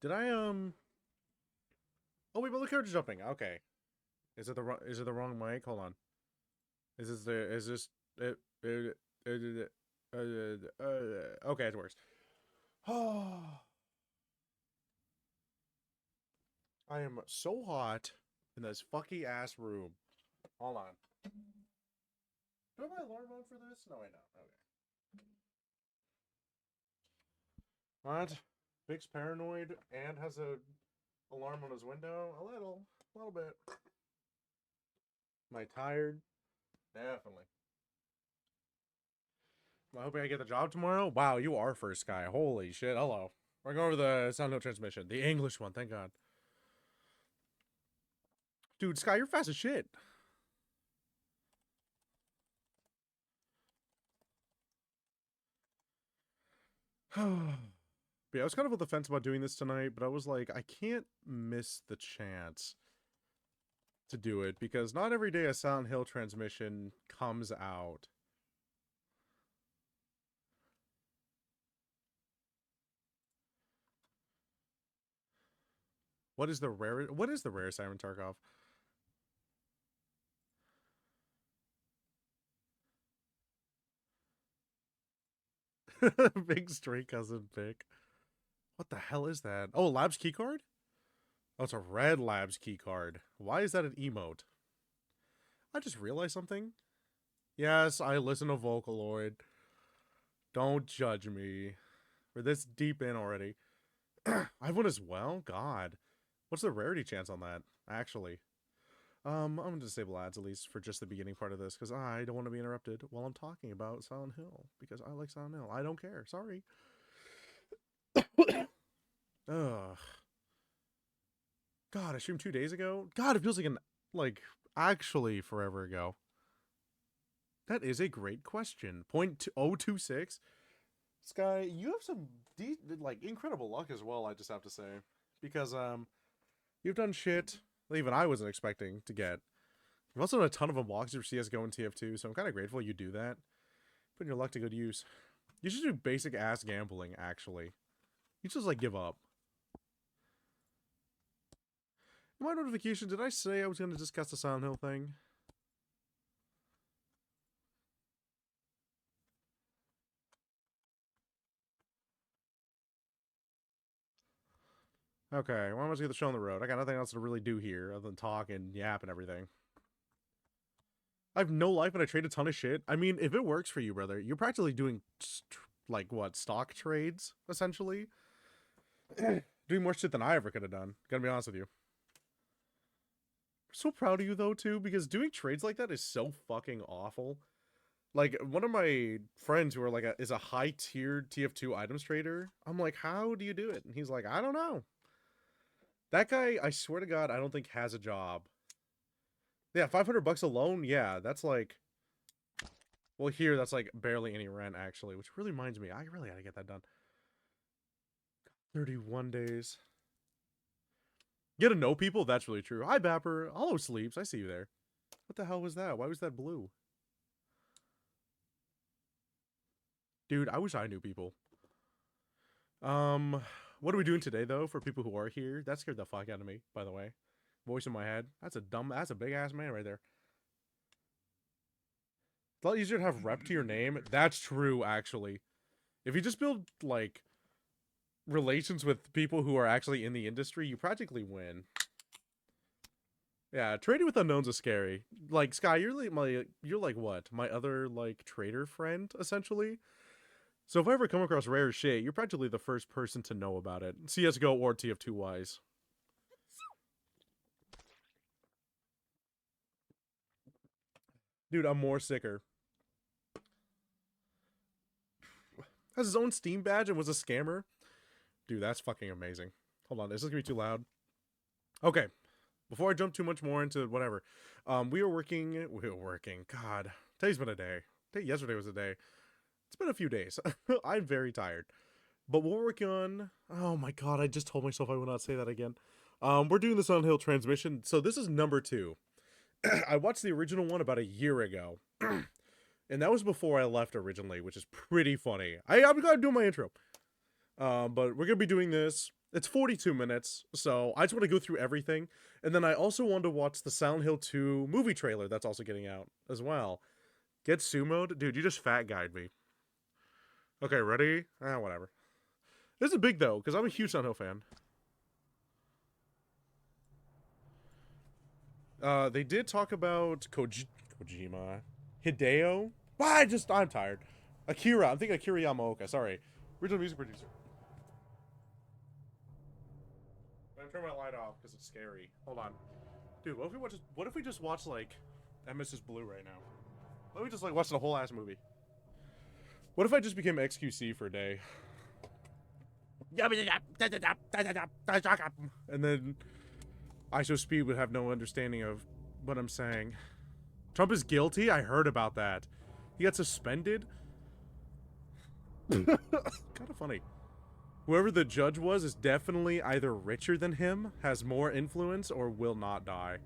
Did I Oh wait, but look who's jumping. Okay. Is it the wrong mic? Hold on. Is this it, okay, it works. I am so hot in this fucky ass room. Hold on. Do I have my alarm on for this? No, I don't. Okay. What? Vic's paranoid and has a alarm on his window? A little bit. Am I tired? Definitely. Am I hoping I get the job tomorrow? Wow, you are first guy. Holy shit. Hello. We're going over the sound note transmission. The English one, thank God. Dude, Sky, you're fast as shit. But yeah, I was kind of on the fence about doing this tonight, but I was like, I can't miss the chance to do it because not every day a Silent Hill transmission comes out. What is the rare Simon Tarkov? Big stray cousin pick. What the hell is that? Oh, Labs keycard? Oh, it's a red Labs keycard. Why is that an emote? I just realized something. Yes, I listen to Vocaloid. Don't judge me. We're this deep in already. I have one as well? God. What's the rarity chance on that, actually? I'm gonna disable ads at least for just the beginning part of this, because I don't want to be interrupted while I'm talking about Silent Hill, because I like Silent Hill. I don't care. Sorry. Ugh. God, I streamed 2 days ago? God, it feels like, actually forever ago. That is a great question. 0.026? Sky, you have some incredible luck as well, I just have to say. Because you've done shit that even I wasn't expecting to get. You've also done a ton of unlocks for CSGO and TF2, so I'm kind of grateful you do that. Putting your luck to good use. You should do basic ass gambling, actually. You just give up. In my notification, did I say I was going to discuss the Silent Hill thing? Okay, well, I'm just going to show on the road. I got nothing else to really do here other than talk and yap and everything. I have no life and I trade a ton of shit. I mean, if it works for you, brother, you're practically doing, stock trades, essentially? Doing more shit than I ever could have done. Gotta be honest with you. I'm so proud of you, though, too, because doing trades like that is so fucking awful. Like, one of my friends who is a high-tiered TF2 items trader, I'm like, how do you do it? And he's like, I don't know. That guy, I swear to God, I don't think has a job. Yeah, $500 alone, yeah, that's like... Well, here, that's like barely any rent, actually, which really reminds me, I really gotta get that done. 31 days. Get to know people? That's really true. Hi, Bapper. Hello, Sleeps. I see you there. What the hell was that? Why was that blue? Dude, I wish I knew people. What are we doing today, though, for people who are here? That scared the fuck out of me, by the way. Voice in my head. That's a big-ass man right there. It's a lot easier to have rep to your name. That's true, actually. If you just build, relations with people who are actually in the industry, you practically win. Yeah, trading with unknowns is scary. Like, Sky, you're like what? My other, trader friend, essentially? So if I ever come across rare shit, you're practically the first person to know about it. CSGO or TF2 wise. Dude, I'm more sicker. Has his own Steam badge and was a scammer? Dude, that's fucking amazing. Hold on, this is gonna be too loud. Okay, before I jump too much more into whatever, we were working. God, today's been a day. Yesterday was a day. It's been a few days. I'm very tired. But what we're working on. Oh my god, I just told myself I would not say that again. We're doing this on Hill transmission. So this is number 2. I watched the original one about a year ago. And that was before I left originally, which is pretty funny. I'm gonna do my intro. But we're gonna be doing this. It's 42 minutes, so I just want to go through everything. And then I also want to watch the Silent Hill 2 movie trailer that's also getting out as well. Get sumoed? Dude, you just fat guyed me. Okay, ready? Whatever. This is big, though, because I'm a huge Silent Hill fan. They did talk about Kojima. Hideo? I'm tired. Akira. I'm thinking Akira Yamaoka. Sorry. Original music producer. I'm gonna turn my light off because it's scary. Hold on. Dude, what if we just watch, like, MS is Blue right now? Let me just, like, watch the whole ass movie. What if I just became XQC for a day? And then ISO Speed would have no understanding of what I'm saying. Trump is guilty? I heard about that. He got suspended? Kind of funny. Whoever the judge was is definitely either richer than him, has more influence, or will not die.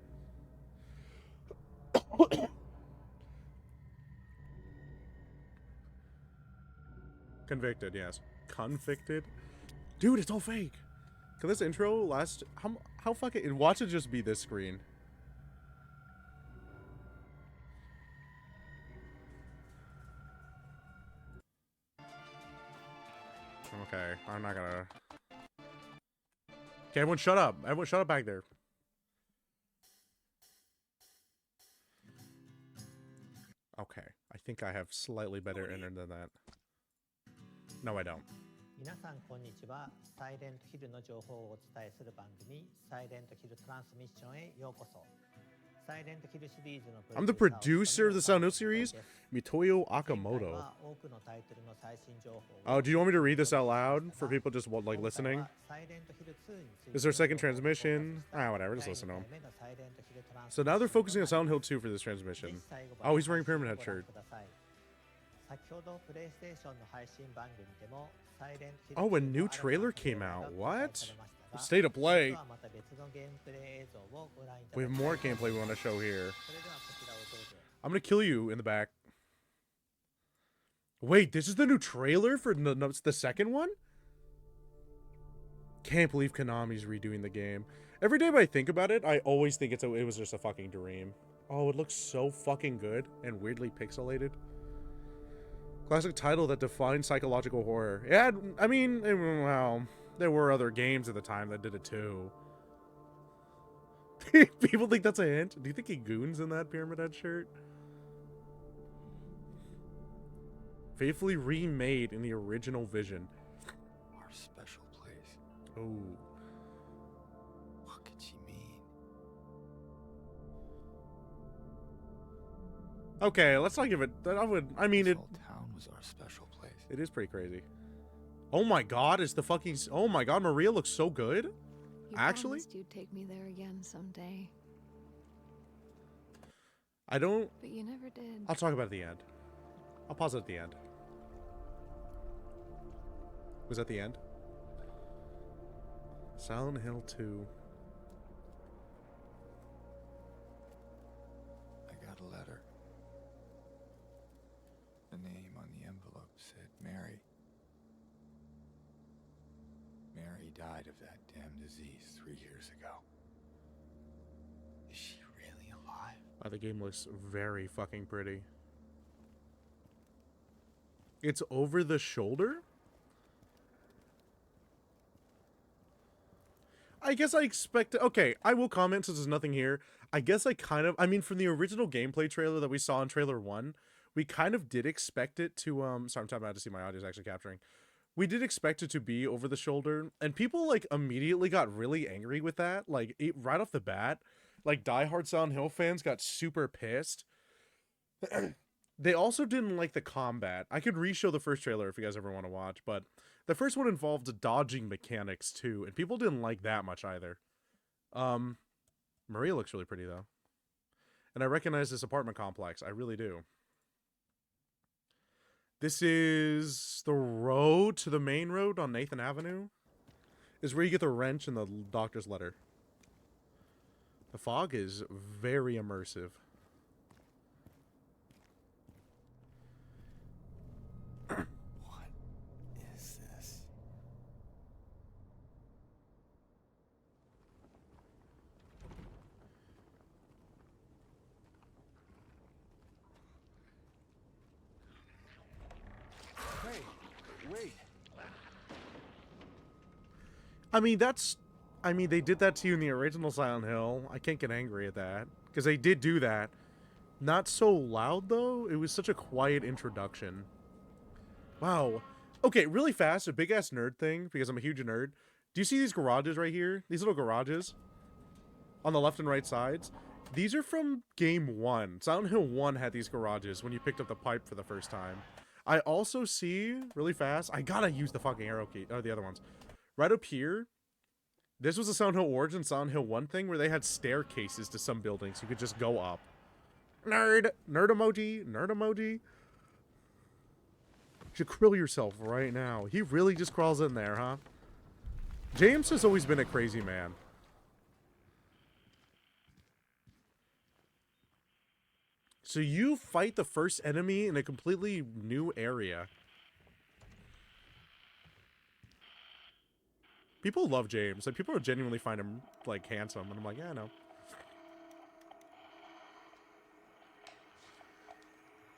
Convicted, yes. Convicted? Dude, it's all fake. Can this intro last... How fucking... Watch it just be this screen. Okay, I'm not gonna... Okay, everyone shut up. Everyone shut up back there. Okay, I think I have slightly better internet than that. No, I don't. 皆さんこんにちは。サイレントヒルの情報をお伝えする番組サイレントヒルトランスミッションへようこそ。サイレントヒルシリーズの I'm the producer of the Silent Hill series, Mitoyo Akamoto. Oh, do you want me to read this out loud for people just like listening? Is there a second transmission? Whatever, just listen to him. So now they're focusing on Silent Hill 2 for this transmission. Oh, he's wearing a Pyramid Head shirt. Oh, a new trailer came out. What? State of play. We have more gameplay we want to show here. I'm gonna kill you in the back. Wait, this is the new trailer for the second one? Can't believe Konami's redoing the game. Every time I think about it, I always think it was just a fucking dream. Oh, it looks so fucking good and weirdly pixelated. Classic title that defines psychological horror. Yeah, I mean, well, there were other games at the time that did it too. People think that's a hint? Do you think he goons in that Pyramid Head shirt? Faithfully remade in the original vision. Our special place. Oh. What could she mean? Okay, let's not give it. I mean, this whole town was our special place. It is pretty crazy. Oh my god, is the fucking... Oh my god, Maria looks so good. You Actually? promised you'd take me there again someday. I don't... But you never did. I'll talk about it at the end. I'll pause it at the end. Was that the end? Silent Hill 2. I got a letter. The name on the envelope said Mary. Mary died of that damn disease 3 years ago. Is she really alive? Oh, the game looks very fucking pretty. It's over the shoulder? I guess I expect... Okay, I will comment since there's nothing here. I guess I kind of... I mean, from the original gameplay trailer that we saw in trailer 1, we kind of did expect it to... Sorry, I'm talking about to see my audio is actually capturing. We did expect it to be over the shoulder, and people, like, immediately got really angry with that. Like, right off the bat, like, diehard Silent Hill fans got super pissed. They also didn't like the combat. I could re-show the first trailer if you guys ever want to watch, but the first one involved dodging mechanics, too, and people didn't like that much either. Maria looks really pretty, though. And I recognize this apartment complex. I really do. This is the road to the main road on Nathan Avenue. Is where you get the wrench and the doctor's letter. The fog is very immersive. What is this? I mean, they did that to you in the original Silent Hill. I can't get angry at that. Because they did do that. Not so loud, though. It was such a quiet introduction. Wow. Okay, really fast, a big-ass nerd thing, because I'm a huge nerd. Do you see these garages right here? These little garages? On the left and right sides? These are from Game 1. Silent Hill 1 had these garages when you picked up the pipe for the first time. I also see, really fast, I gotta use the fucking arrow key, or the other ones. Right up here, this was a Silent Hill Origins, Silent Hill 1 thing where they had staircases to some buildings. You could just go up. Nerd! Nerd emoji! Nerd emoji! You should krill yourself right now. He really just crawls in there, huh? James has always been a crazy man. So you fight the first enemy in a completely new area. People love James. Like, people genuinely find him, like, handsome. And I'm like, yeah, I know.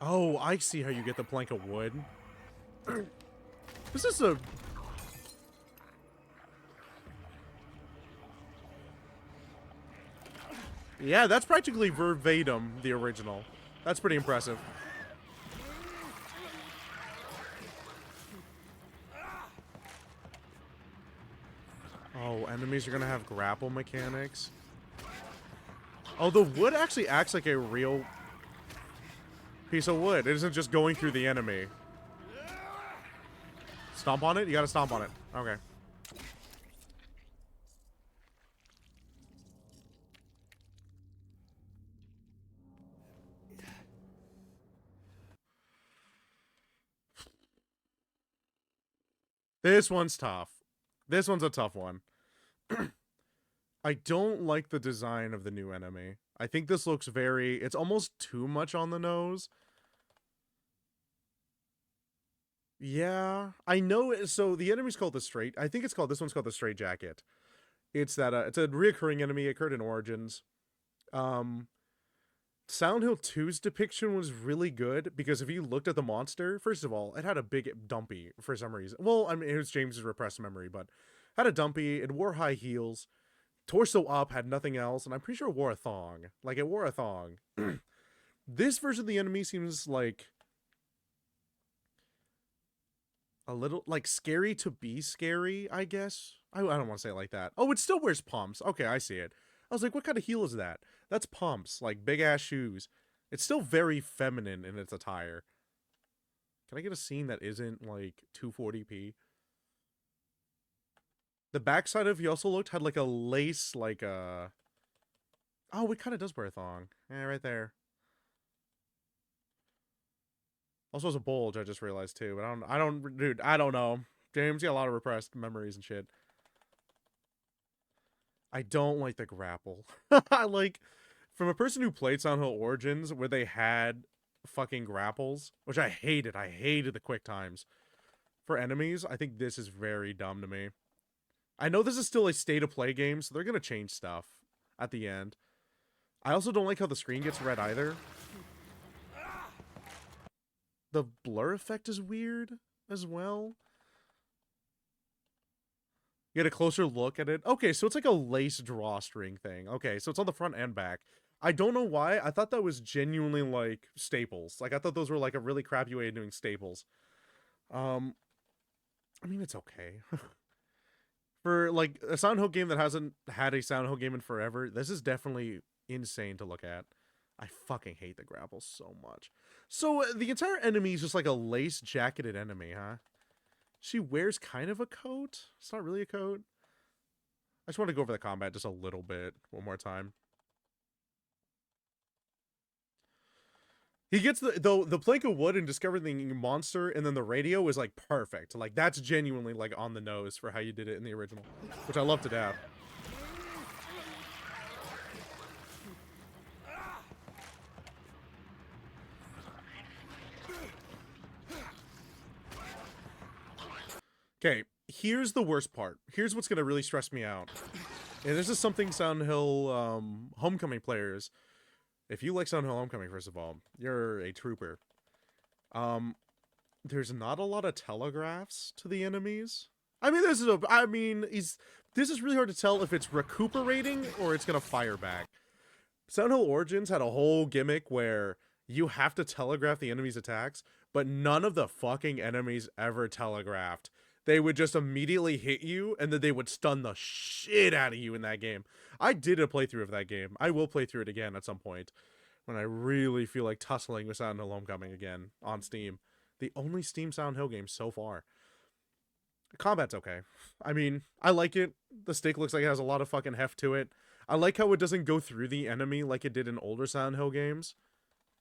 Oh, I see how you get the plank of wood. This is a... Yeah, that's practically verbatim the original. That's pretty impressive. Oh, enemies are gonna have grapple mechanics. Oh, the wood actually acts like a real piece of wood. It isn't just going through the enemy. Stomp on it? You gotta stomp on it. Okay. This one's tough. This one's a tough one. I don't like the design of the new enemy. I think this looks very... It's almost too much on the nose. Yeah, I know. So the enemy's called the Straight. I think it's called... This one's called the Straight Jacket. It's that... it's a reoccurring enemy. It occurred in Origins. Silent Hill 2's depiction was really good because if you looked at the monster, first of all, it had a big dumpy for some reason. Well, I mean, it was James's repressed memory, but had a dumpy. It wore high heels. Torso up, had nothing else, and I'm pretty sure it wore a thong. Like, it wore a thong. This version of the enemy seems like a little, like, scary to be scary, I guess. I don't want to say it like that. Oh, it still wears pumps. Okay, I see it. I was like, what kind of heel is that? That's pumps, like big-ass shoes. It's still very feminine in its attire. Can I get a scene that isn't, like, 240p? The backside of he also looked had, like, a lace, like, a... Oh, it kind of does wear a thong. Yeah, right there. Also has a bulge, I just realized, too. But dude, I don't know. James, you got a lot of repressed memories and shit. I don't like the grapple. I like... From a person who played Silent Hill Origins, where they had fucking grapples, which I hated. I hated the quick times. For enemies, I think this is very dumb to me. I know this is still a state-of-play game, so they're going to change stuff at the end. I also don't like how the screen gets red either. The blur effect is weird as well. You get a closer look at it. Okay, so it's like a lace drawstring thing. Okay, so it's on the front and back. I don't know why. I thought that was genuinely, like, staples. Like, I thought those were, like, a really crappy way of doing staples. I mean, it's okay. For, like, a Silent Hill game that hasn't had a Silent Hill game in forever, this is definitely insane to look at. I fucking hate the grapple so much. So, the entire enemy is just like a lace-jacketed enemy, huh? She wears kind of a coat. It's not really a coat. I just want to go over the combat just a little bit one more time. He gets the plank of wood and discovering the monster, and then the radio is like perfect. Like, that's genuinely like on the nose for how you did it in the original, which I love to death. Okay, here's the worst part. Here's what's gonna really stress me out. And this is something Silent Hill Homecoming players, if you like Silent Hill Homecoming, first of all, you're a trooper. There's not a lot of telegraphs to the enemies. I mean, this is really hard to tell if it's recuperating or it's gonna fire back. Silent Hill Origins had a whole gimmick where you have to telegraph the enemy's attacks, but none of the fucking enemies ever telegraphed. They would just immediately hit you, and then they would stun the shit out of you in that game. I did a playthrough of that game. I will play through it again at some point when I really feel like tussling with Silent Hill Homecoming again on Steam. The only Steam Silent Hill game so far. The combat's okay. I mean, I like it. The stick looks like it has a lot of fucking heft to it. I like how it doesn't go through the enemy like it did in older Silent Hill games,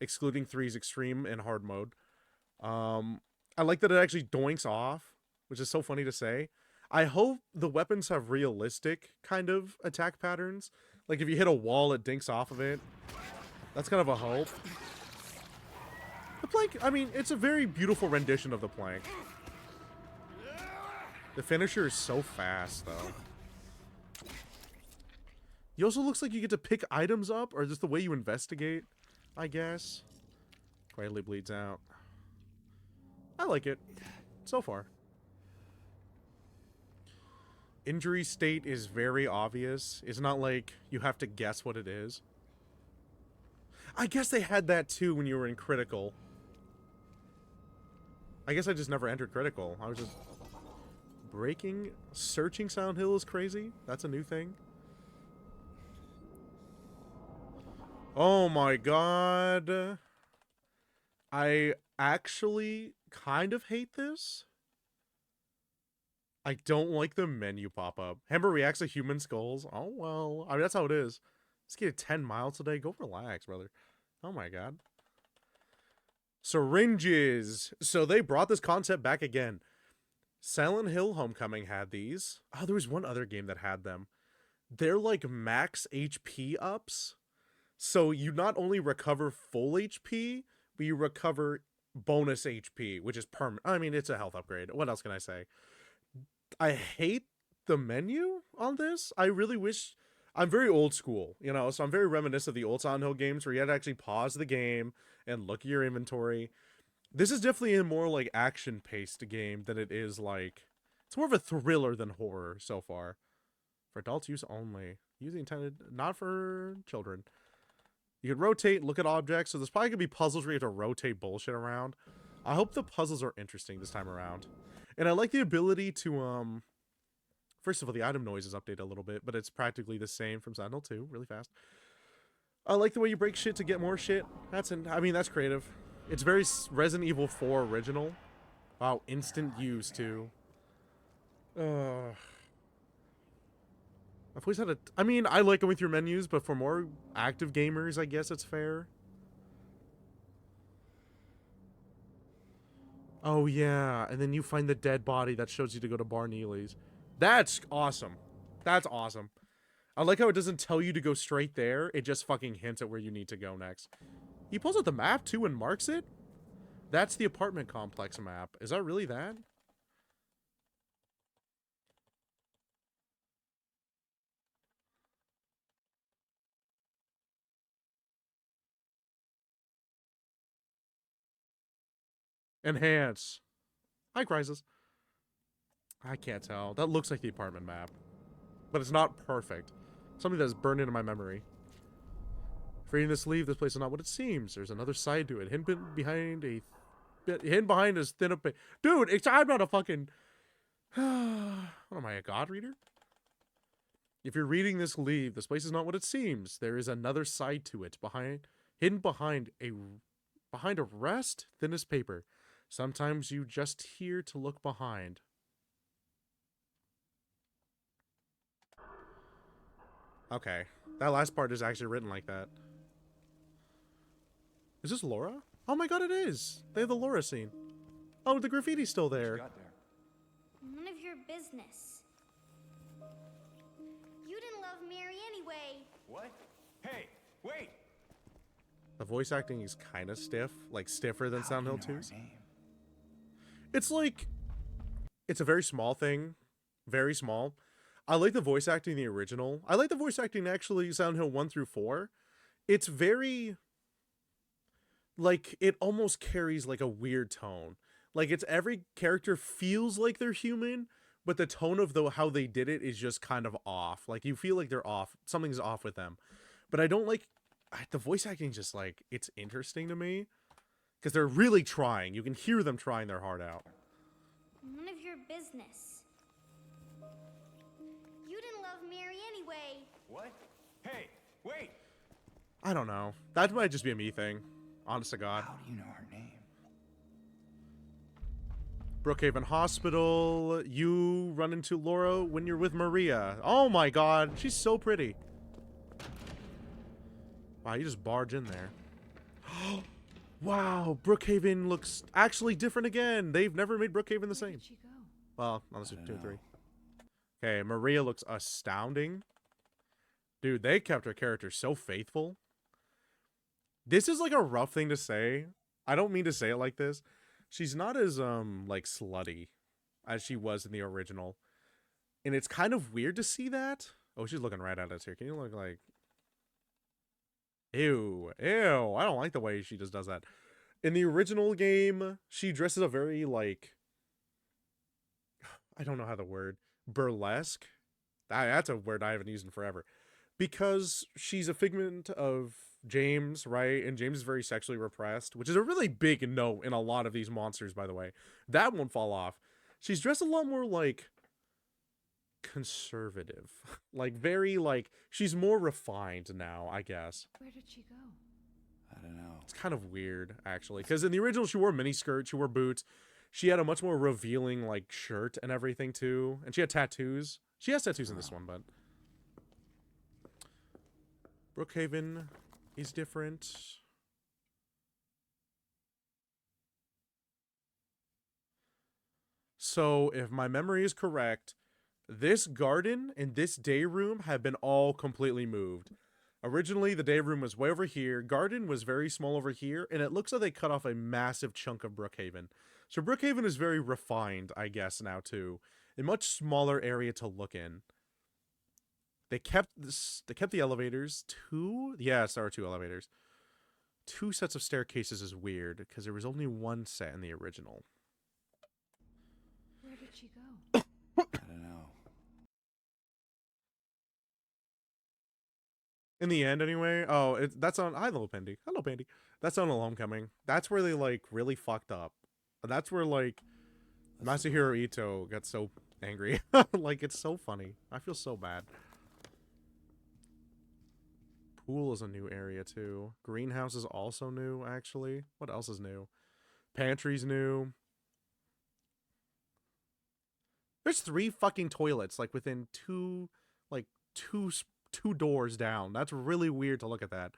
excluding 3's Extreme and Hard Mode. I like that it actually doinks off, which is so funny to say. I hope the weapons have realistic kind of attack patterns. Like if you hit a wall, it dinks off of it. That's kind of a hope. The plank, I mean, it's a very beautiful rendition of the plank. The finisher is so fast, though. He also looks like you get to pick items up, or just the way you investigate, I guess. Quietly bleeds out. I like it. So far. Injury state is very obvious. It's not like you have to guess what it is. I guess they had that too when you were in critical. I guess I just never entered critical. I was just... Searching Silent Hill is crazy. That's a new thing. Oh my god. I actually kind of hate this. I don't like the menu pop-up. Hammer reacts to human skulls. Oh well. I mean, that's how it is. Let's get 10 miles today. Go relax, brother. Oh my god. Syringes. So they brought this concept back again. Silent Hill Homecoming had these. Oh, there was one other game that had them. They're like max HP ups. So you not only recover full HP, but you recover bonus HP, which is permanent. I mean, it's a health upgrade. What else can I say? I hate the menu on this. I really wish... I'm very old school, you know, so I'm very reminiscent of the old Silent Hill games where you had to actually pause the game and look at your inventory. This is definitely a more, like, action-paced game than it is, like... It's more of a thriller than horror so far. For adults use only. Usually intended not for children. You can rotate, look at objects, so there's probably going to be puzzles where you have to rotate bullshit around. I hope the puzzles are interesting this time around. And I like the ability to, First of all, the item noise is updated a little bit, but it's practically the same from Silent Hill 2, really fast. I like the way you break shit to get more shit. That's creative. It's very Resident Evil 4 original. Wow, instant use, too. I've always had I mean, I like going through menus, but for more active gamers, I guess it's fair. Oh, yeah, and then you find the dead body that shows you to go to Bar Neely's. That's awesome. That's awesome. I like how it doesn't tell you to go straight there. It just fucking hints at where you need to go next. He pulls out the map, too, and marks it? That's the apartment complex map. Is that really that? Enhance. Hi, Crisis. I can't tell. That looks like the apartment map. But it's not perfect. Something that is burned into my memory. Freeing this leaf, this place is not what it seems. There's another side to it. Hidden behind his thin up... Dude, I'm not a fucking... What am I, a god reader? If you're reading this leaf, this place is not what it seems. There is another side to it. Hidden behind a rest, thinnest paper. Sometimes you just hear to look behind. Okay. That last part is actually written like that. Is this Laura? Oh my god, it is! They have the Laura scene. Oh, the graffiti's still there. None of your business. You didn't love Mary anyway. What? Hey, wait! The voice acting is kind of stiff. Like, stiffer than Silent Hill 2's. It's like... It's a very small thing. Very small. I like the voice acting in the original. I like the voice acting actually Silent Hill 1 through 4. It's very... Like, it almost carries like a weird tone. Like, it's every character feels like they're human, but the tone of how they did it is just kind of off. Like, you feel like they're off. Something's off with them. But I don't like... The voice acting just, like, it's interesting to me. Because they're really trying. You can hear them trying their heart out. None of your business. You didn't love Mary anyway. What? Hey, wait! I don't know. That might just be a me thing. Honest to God. How do you know her name? Brookhaven Hospital. You run into Laura when you're with Maria. Oh my God. She's so pretty. Wow, you just barge in there. Wow, Brookhaven looks actually different again. They've never made Brookhaven the same. Where did she go? Well, unless it's 2 or know. 3. Okay, Maria looks astounding. Dude, they kept her character so faithful. This is like a rough thing to say. I don't mean to say it like this. She's not as, like, slutty as she was in the original. And it's kind of weird to see that. Oh, she's looking right at us here. Can you look like... Ew. Ew. I don't like the way she just does that. In the original game, she dresses a very, like... I don't know how the word... burlesque? That's a word I haven't used in forever. Because she's a figment of James, right? And James is very sexually repressed, which is a really big no in a lot of these monsters, by the way. That won't fall off. She's dressed a lot more, like, conservative. Like, very, like, she's more refined now, I guess. Where did she go? I don't know. It's kind of weird, actually. Because in the original, she wore a miniskirt, she wore boots. She had a much more revealing, like, shirt and everything, too. And she had tattoos. She has tattoos in this one, but... Brookhaven is different. So, if my memory is correct, this garden and this day room have been all completely moved. Originally, the day room was way over here. Garden was very small over here, and it looks like they cut off a massive chunk of Brookhaven. So Brookhaven is very refined, I guess, now, too. A much smaller area to look in. They kept this. They kept the elevators. 2? Yes, there are 2 elevators. 2 sets of staircases is weird because there was only 1 set in the original. Where did she go? I don't know. In the end, anyway. Oh, that's on. Hello, Pendy. Hello, Pendy. That's on Homecoming. That's where they like really fucked up. That's where like Masahiro Ito got so angry. Like, it's so funny. I feel so bad. Pool is a new area, too. Greenhouse is also new, actually. What else is new? Pantry's new. There's 3 fucking toilets, like, within 2 doors down. That's really weird to look at that.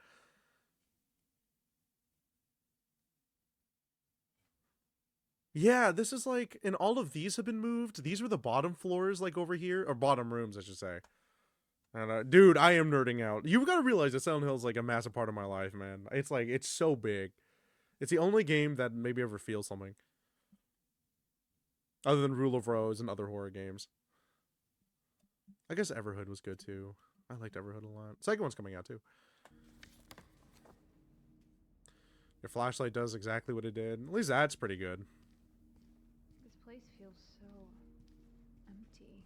Yeah, this is like, and all of these have been moved. These were the bottom floors, like, over here. Or bottom rooms, I should say. And, dude, I am nerding out. You've got to realize that Silent Hill is like a massive part of my life, man. It's like, it's so big. It's the only game that maybe ever feels something. Other than Rule of Rose and other horror games. I guess Everhood was good, too. I liked Everhood a lot. Second one's coming out, too. Your flashlight does exactly what it did. At least that's pretty good. This place feels so empty.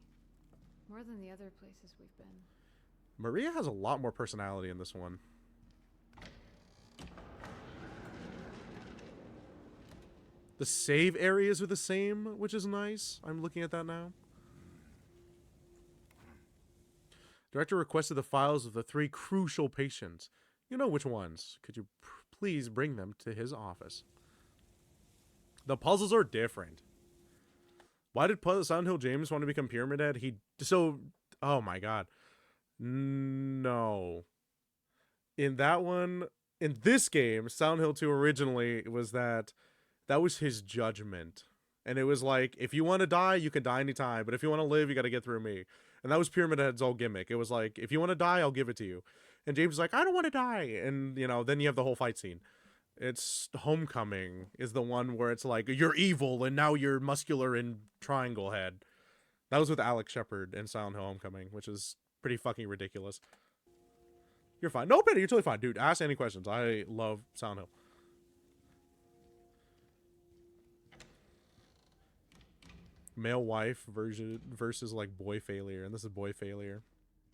More than the other places we've been. Maria has a lot more personality in this one. The save areas are the same, which is nice. I'm looking at that now. Director requested the files of the 3 crucial patients. You know which ones. Could you please bring them to his office? The puzzles are different. Why did Silent Hill James want to become Pyramid Head? Oh my god. No. In that one, in this game, Silent Hill 2 originally, was that was his judgment. And it was like, if you want to die, you can die anytime. But if you want to live, you got to get through me. And that was Pyramid Head's whole gimmick. It was like, if you want to die, I'll give it to you. And James is like, I don't want to die. And, you know, then you have the whole fight scene. It's Homecoming is the one where it's like, you're evil and now you're muscular and triangle head. That was with Alex Shepard in Silent Hill Homecoming, which is pretty fucking ridiculous. You're fine. No, Penny, you're totally fine. Dude, ask any questions. I love Silent Hill. male wife versus like boy failure, and this is boy failure.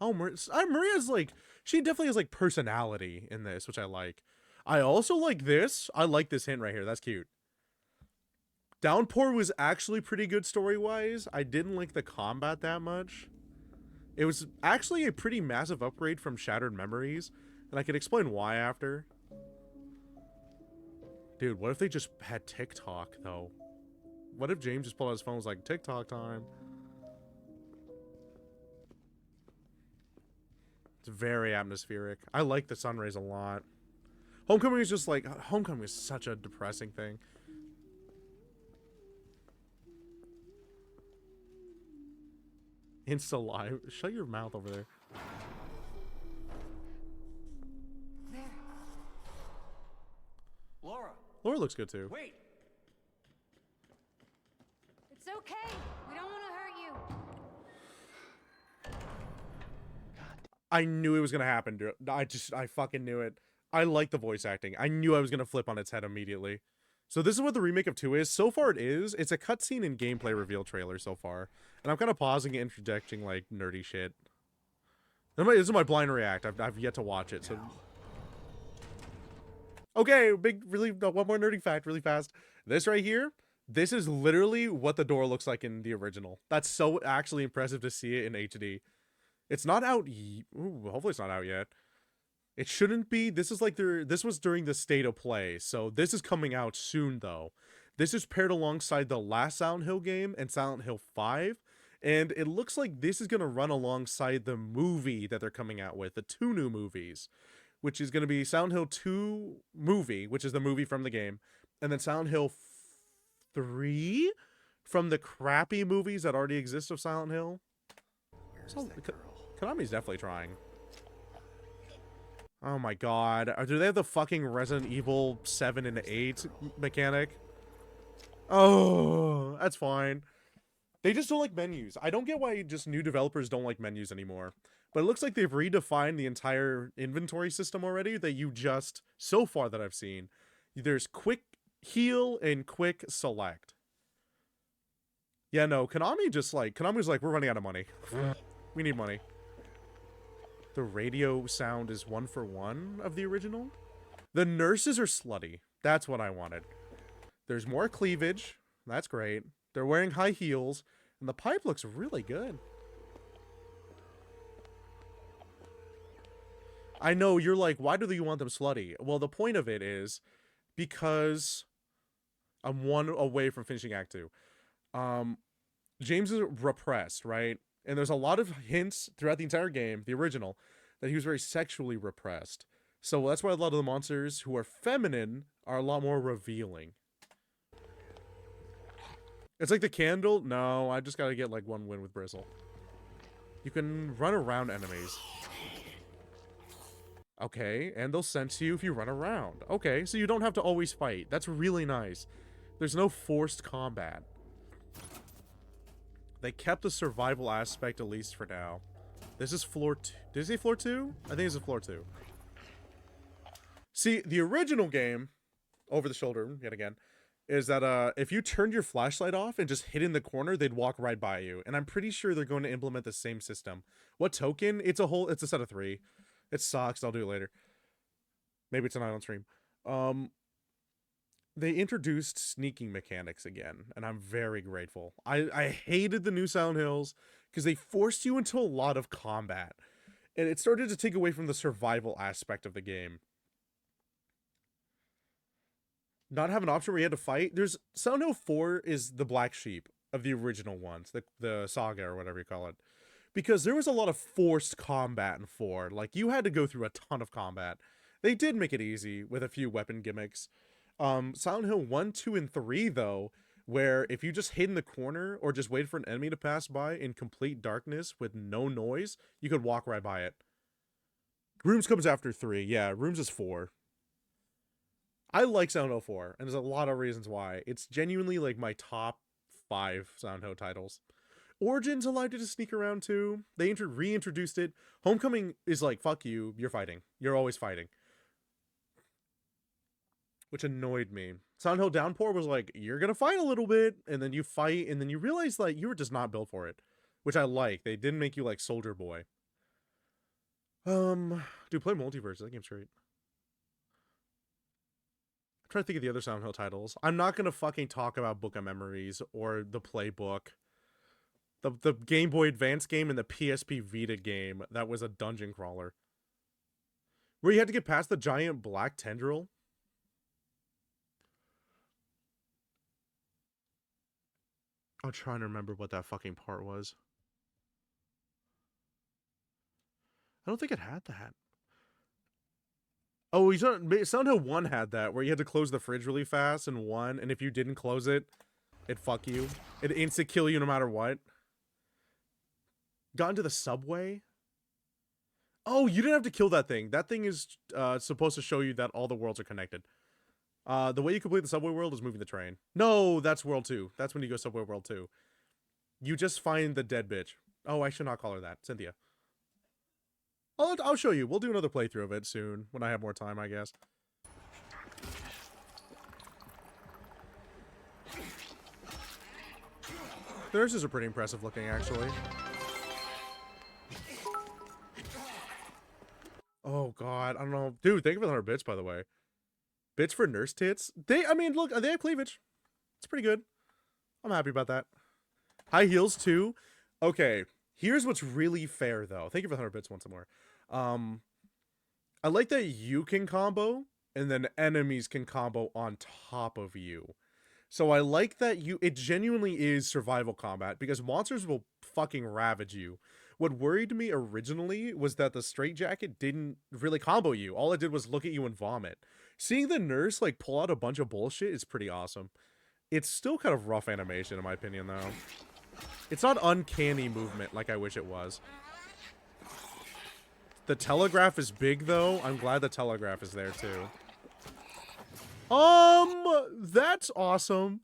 Oh, Maria's like, she definitely has like personality in this, which I like. I also like this. I like this hint right here. That's cute. Downpour was actually pretty good story-wise. I didn't like the combat that much. It was actually a pretty massive upgrade from Shattered Memories, and I can explain why after. Dude, what if they just had TikTok, though? What if James just pulled out his phone and was like, TikTok time? It's very atmospheric. I like the sun rays a lot. Homecoming is just like... Homecoming is such a depressing thing. Insta live. Shut your mouth over there. There. Laura. Laura looks good too. Wait. It's okay. We don't want to hurt you. I knew it was gonna happen, dude. I fucking knew it. I like the voice acting. I knew I was gonna flip on its head immediately. So this is what the remake of 2 is. So far it is. It's a cutscene and gameplay reveal trailer so far. And I'm kind of pausing and interjecting like nerdy shit. This is my blind react. I've yet to watch it. So okay, one more nerdy fact really fast. This right here, this is literally what the door looks like in the original. That's so actually impressive to see it in HD. It's not out. Ooh, hopefully it's not out yet. It shouldn't be. This is like this was during the state of play. So this is coming out soon though. This is paired alongside the last Silent Hill game and Silent Hill 5. And it looks like this is going to run alongside the movie that they're coming out with. The 2 new movies. Which is going to be Silent Hill 2 movie, which is the movie from the game. And then Silent Hill 3 from the crappy movies that already exist of Silent Hill. Where's So, that girl? Konami's definitely trying. Oh my god. Do they have the fucking Resident Evil 7 and 8 mechanic? Oh, that's fine. They just don't like menus. I don't get why just new developers don't like menus anymore. But it looks like they've redefined the entire inventory system already that you just, so far that I've seen, there's quick heal and quick select. Yeah, no, Konami's like, we're running out of money. We need money. The radio sound is 1-for-1 of the original. The nurses are slutty. That's what I wanted. There's more cleavage. That's great. They're wearing high heels. And the pipe looks really good. I know, you're like, why do you want them slutty? Well, the point of it is because I'm one away from finishing Act 2. James is repressed, right? And there's a lot of hints throughout the entire game, the original, that he was very sexually repressed. So that's why a lot of the monsters who are feminine are a lot more revealing. It's like the candle. No, I just gotta get like one win with Bristle. You can run around enemies. Okay, and they'll sense you if you run around. Okay, so you don't have to always fight. That's really nice. There's no forced combat. They kept the survival aspect, at least for now. This is floor 2. Did I say floor 2? I think this is floor 2. See, the original game, over the shoulder, yet again, is that if you turned your flashlight off and just hid in the corner, they'd walk right by you. And I'm pretty sure they're going to implement the same system. What token? It's a set of 3. It sucks. I'll do it later. Maybe tonight on stream. They introduced sneaking mechanics again, and I'm very grateful. I hated the new Silent Hills because they forced you into a lot of combat. And it started to take away from the survival aspect of the game. Not have an option where you had to fight. There's Silent Hill 4 is the black sheep of the original ones, the saga or whatever you call it. Because there was a lot of forced combat in 4. Like, you had to go through a ton of combat. They did make it easy with a few weapon gimmicks. Silent Hill 1, 2, and 3, though, where if you just hid in the corner or just waited for an enemy to pass by in complete darkness with no noise, you could walk right by it. Rooms comes after 3. Yeah, Rooms is 4. I like Silent Hill 4, and there's a lot of reasons why. It's genuinely like my top 5 Silent Hill titles. Origins allowed you to sneak around too. They reintroduced it. Homecoming is like, fuck you, you're fighting. You're always fighting. Which annoyed me. Silent Hill Downpour was like, you're gonna fight a little bit, and then you fight, and then you realize like you were just not built for it, which I like. They didn't make you like Soldier Boy. Dude, play Multiverse. That game's great. I'm trying to think of the other Silent Hill titles. I'm not gonna fucking talk about Book of Memories or the Playbook. The Game Boy Advance game and the PSP Vita game that was a dungeon crawler. Where you had to get past the giant black tendril. I'm trying to remember what that fucking part was. I don't think it had that. Oh, Silent Hill 1 had that, where you had to close the fridge really fast in 1, and if you didn't close it, it'd fuck you. It'd insta-kill you no matter what. Got into the subway? Oh, you didn't have to kill that thing. That thing is supposed to show you that all the worlds are connected. The way you complete the subway world is moving the train. No, that's World 2. That's when you go Subway World 2. You just find the dead bitch. Oh, I should not call her that. Cynthia. I'll show you. We'll do another playthrough of it soon, when I have more time, I guess. The nurses are pretty impressive looking, actually. Oh, God. I don't know. Dude, thank you for the 100 bits, by the way. Bits for nurse tits? I mean, look, they have cleavage. It's pretty good. I'm happy about that. High heels, too. Okay. Here's what's really fair, though. Thank you for the 100 bits once more. I like that you can combo, and then enemies can combo on top of you. So I like that it genuinely is survival combat, because monsters will fucking ravage you. What worried me originally was that the straitjacket didn't really combo you. All it did was look at you and vomit. Seeing the nurse, like, pull out a bunch of bullshit is pretty awesome. It's still kind of rough animation, in my opinion, though. It's not uncanny movement like I wish it was. The telegraph is big, though. I'm glad the telegraph is there, too. That's awesome.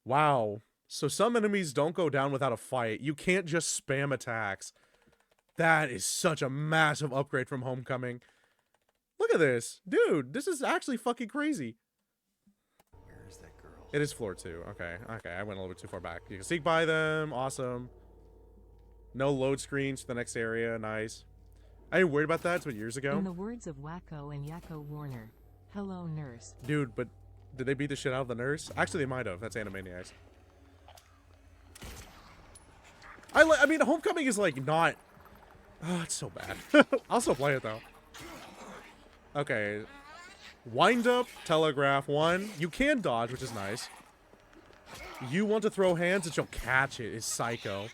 Wow. So some enemies don't go down without a fight. You can't just spam attacks. That is such a massive upgrade from Homecoming. Look at this. Dude, this is actually fucking crazy. Where is that girl? It is floor 2. Okay, I went a little bit too far back. You can sneak by them. Awesome. No load screens to the next area. Nice. I ain't worried about that. It's been years ago. In the words of Wacko and Yakko Warner, hello, nurse. Dude, but did they beat the shit out of the nurse? Actually, they might have. That's Animaniacs. I mean, Homecoming is, like, not... Oh, it's so bad. I'll still play it, though. Okay. Wind up, telegraph, 1. You can dodge, which is nice. You want to throw hands and she'll catch it. Is psycho.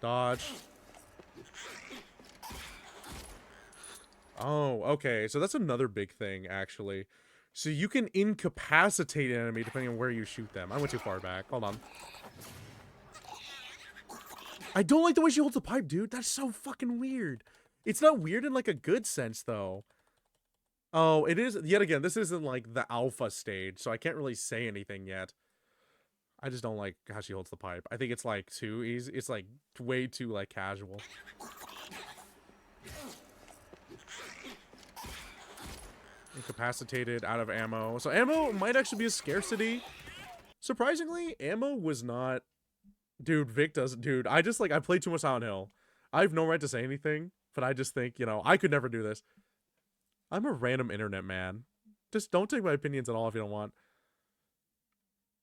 Dodge. Oh, okay. So that's another big thing, actually. So you can incapacitate an enemy depending on where you shoot them. I went too far back. Hold on. I don't like the way she holds the pipe, dude. That's so fucking weird. It's not weird in, like, a good sense, though. Oh, it is. Yet again, this isn't, like, the alpha stage, so I can't really say anything yet. I just don't like how she holds the pipe. I think it's, like, too easy. It's, like, way too, like, casual. Incapacitated, out of ammo. So ammo might actually be a scarcity. Surprisingly, ammo was not... Dude, Vic doesn't... Dude, I played too much Silent Hill. I have no right to say anything, but I just think, you know, I could never do this. I'm a random internet man. Just don't take my opinions at all if you don't want.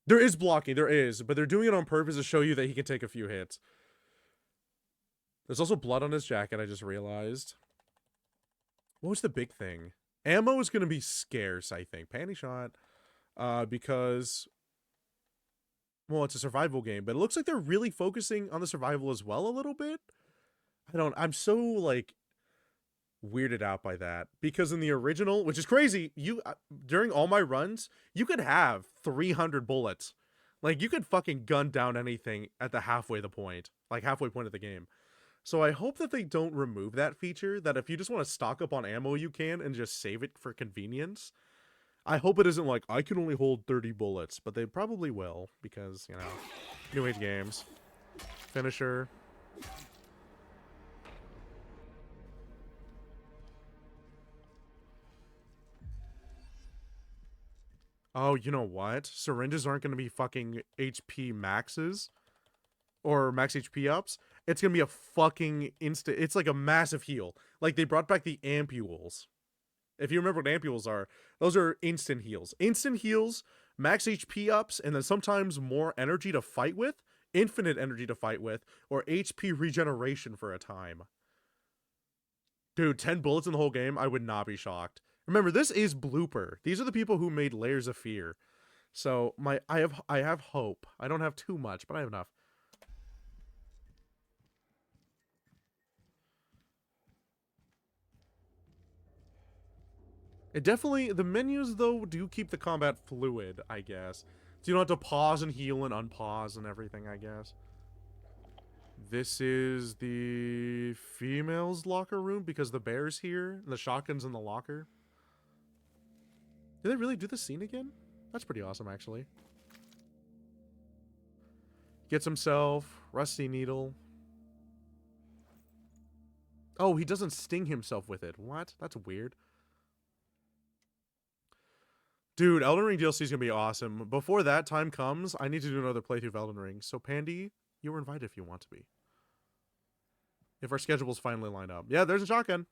There is blocking, there is, but they're doing it on purpose to show you that he can take a few hits. There's also blood on his jacket, I just realized. What was the big thing? Ammo is going to be scarce, I think. Panty shot. Because... Well, it's a survival game, but it looks like they're really focusing on the survival as well a little bit. I'm so, like, weirded out by that. Because in the original, which is crazy, during all my runs, you could have 300 bullets. Like, you could fucking gun down anything at the halfway point of the game. So I hope that they don't remove that feature, that if you just want to stock up on ammo, you can, and just save it for convenience. I hope it isn't like, I can only hold 30 bullets, but they probably will, because, you know, New Age games. Finisher. Oh, you know what? Syringes aren't going to be fucking HP maxes or max HP ups. It's going to be a fucking instant. It's like a massive heal. Like they brought back the ampules. If you remember what ampules are, those are instant heals. Instant heals, max HP ups, and then sometimes more energy to fight with, infinite energy to fight with, or HP regeneration for a time. Dude, 10 bullets in the whole game, I would not be shocked. Remember, this is Blooper. These are the people who made Layers of Fear. So I have hope. I don't have too much, but I have enough. It definitely, the menus though do keep the combat fluid, I guess. So you don't have to pause and heal and unpause and everything, I guess. This is the female's locker room because the bear's here and the shotgun's in the locker. Did they really do the scene again? That's pretty awesome, actually. Gets himself rusty needle. Oh, he doesn't sting himself with it. What? That's weird. Dude, Elden Ring DLC is going to be awesome. Before that time comes, I need to do another playthrough of Elden Ring. So, Pandy, you were invited if you want to be. If our schedules finally line up. Yeah, there's a shotgun.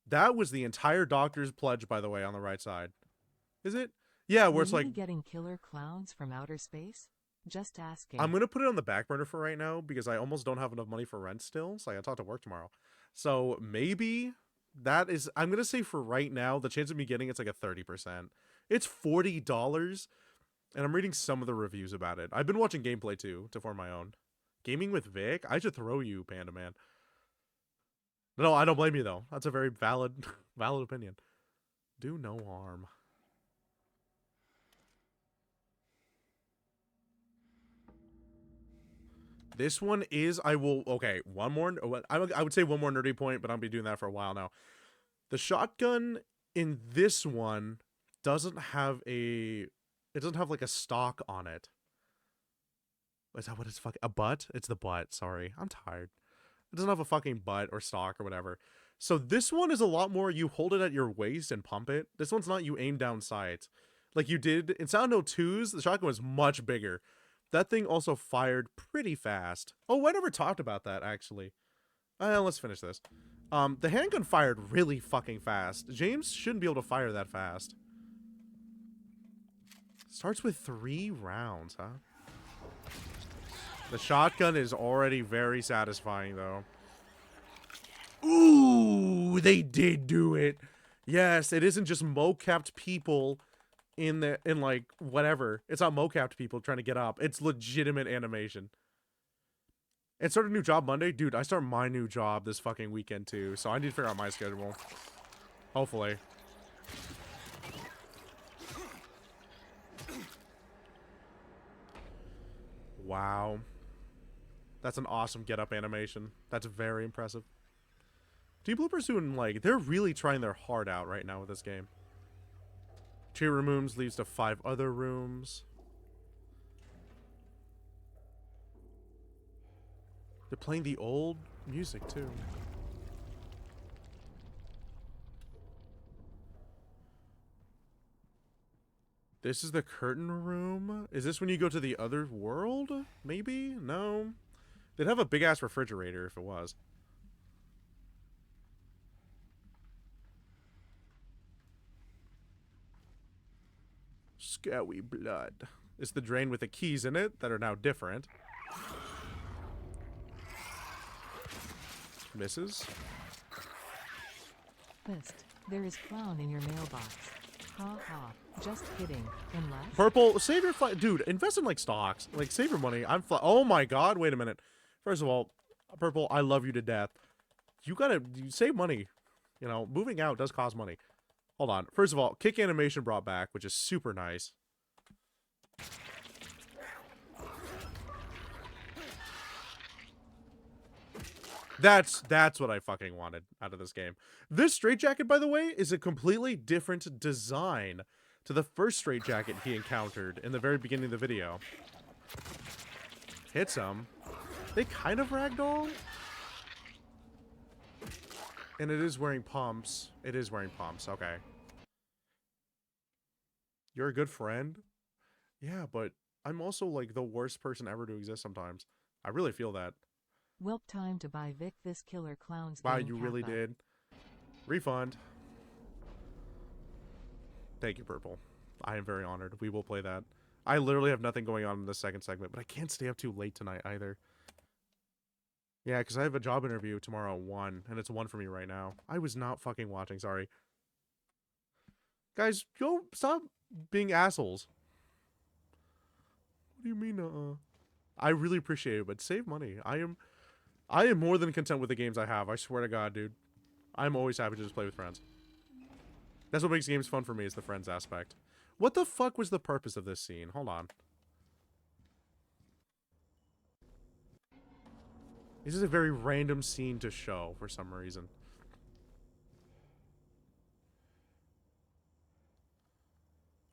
That was the entire Doctor's Pledge, by the way, on the right side. Is it? Yeah, where it's like... getting killer clowns from outer space? Just asking. I'm going to put it on the back burner for right now because I almost don't have enough money for rent still. So I got to talk to work tomorrow. So maybe... That is, I'm going to say for right now, the chance of me getting it's like a 30%. It's $40, and I'm reading some of the reviews about it. I've been watching gameplay too, to form my own. Gaming with Vic? I should throw you, Panda Man. No, I don't blame you, though. That's a very valid opinion. Do no harm. This one is, okay, one more, I would say one more nerdy point, but I'll be doing that for a while now. The shotgun in this one doesn't have like a stock on it. Is that what it's fucking, a butt? It's the butt, sorry. I'm tired. It doesn't have a fucking butt or stock or whatever. So this one is a lot more, you hold it at your waist and pump it. This one's not, you aim down sights. Like you did, in Silent Hill 2's, the shotgun was much bigger. That thing also fired pretty fast. Oh, I never talked about that, actually. Let's finish this. The handgun fired really fucking fast. James shouldn't be able to fire that fast. Starts with 3 rounds, huh? The shotgun is already very satisfying, though. Ooh, they did do it. Yes, it isn't just mo-capped people in like whatever. It's not mo-capped people trying to get up. It's legitimate animation. And start a new job Monday? Dude, I start my new job this fucking weekend too, so I need to figure out my schedule. Hopefully. Wow. That's an awesome get-up animation. That's very impressive. Team Bloopers doing, like, they're really trying their heart out right now with this game. 2 rooms leads to 5 other rooms. They're playing the old music, too. This is the curtain room? Is this when you go to the other world? Maybe? No. They'd have a big-ass refrigerator if it was. Scowy blood. It's the drain with the keys in it that are now different. Misses. List. There is clown in your mailbox. Ha ha. Just kidding. Unless... Purple, save your dude, invest in like stocks. Like save your money. Oh my god, wait a minute. First of all, Purple, I love you to death. You save money. You know, moving out does cost money. Hold on. First of all, kick animation brought back, which is super nice. That's what I fucking wanted out of this game. This straitjacket, by the way, is a completely different design to the first straitjacket he encountered in the very beginning of the video. Hits him. They kind of ragdoll. And it is wearing pumps. It is wearing pumps. Okay. You're a good friend? Yeah, but I'm also like the worst person ever to exist sometimes. I really feel that. Welp time to buy Vic this killer clown's Wow, game you really Kappa. did. Refund. Thank you, Purple. I am very honored. We will play that. I literally have nothing going on in the second segment, but I can't stay up too late tonight either. Yeah, because I have a job interview tomorrow at 1, and it's 1 for me right now. I was not fucking watching, sorry. Guys, go stop being assholes. What do you mean, I really appreciate it, but save money. I am more than content with the games I have. I swear to God, dude. I'm always happy to just play with friends. That's what makes games fun for me, is the friends aspect. What the fuck was the purpose of this scene? Hold on. This is a very random scene to show for some reason.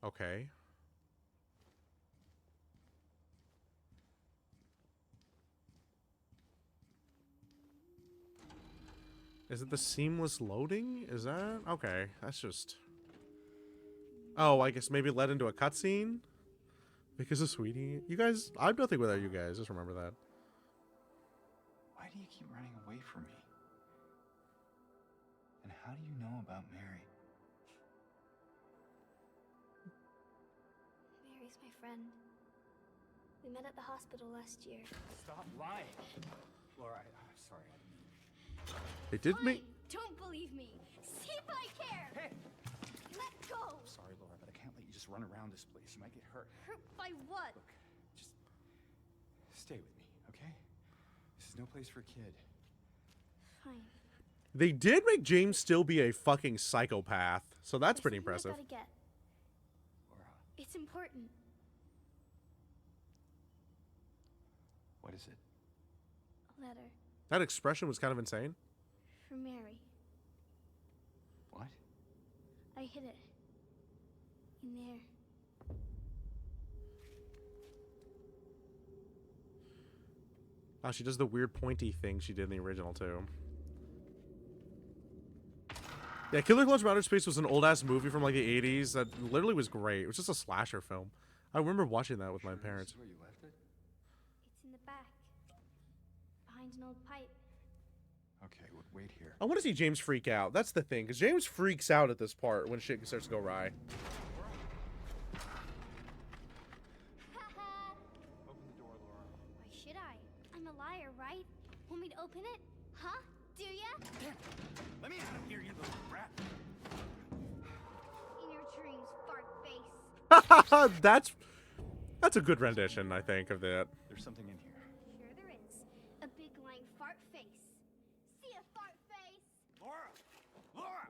Okay. Is it the seamless loading? Is that? Okay, that's just... Oh, I guess maybe it led into a cutscene? Because of Sweetie? You guys, I'm nothing without you guys, just remember that. Why do you keep running away from me? And how do you know about Mary? Mary's my friend. We met at the hospital last year. Stop lying. Laura, I'm sorry. I didn't mean... They did Fine. make... Don't believe me. See if I care. Hey! Let go. Sorry, Laura, but I can't let you just run around this place. You might get hurt. Hurt by what? Look, just stay with me, okay? This is no place for a kid. Fine. They did make James still be a fucking psychopath, so that's pretty There's impressive. something I gotta get. Laura, It's important. what is it? A letter That expression was kind of insane. for Mary. What? I hid it. In there. Oh, she does the weird pointy thing she did in the original, too. Yeah, Killer Clowns from Outer Space was an old-ass movie from, like, the 80s that literally was great. It was just a slasher film. I remember watching that with my parents. This is where you left it? It's in the back. Behind an old pipe. Okay, wait here. I want to see James freak out. That's the thing, because James freaks out at this part when shit starts to go awry. Open the door, Laura. Why should I? I'm a liar, right? Want me to open it? Huh? Do ya? Damn! Let me out of here, you little brat! In your dreams, fart face. That's a good rendition, I think, of that. There's something in here. Sure there is. A big lying fart face. See a fart face? Laura! Laura!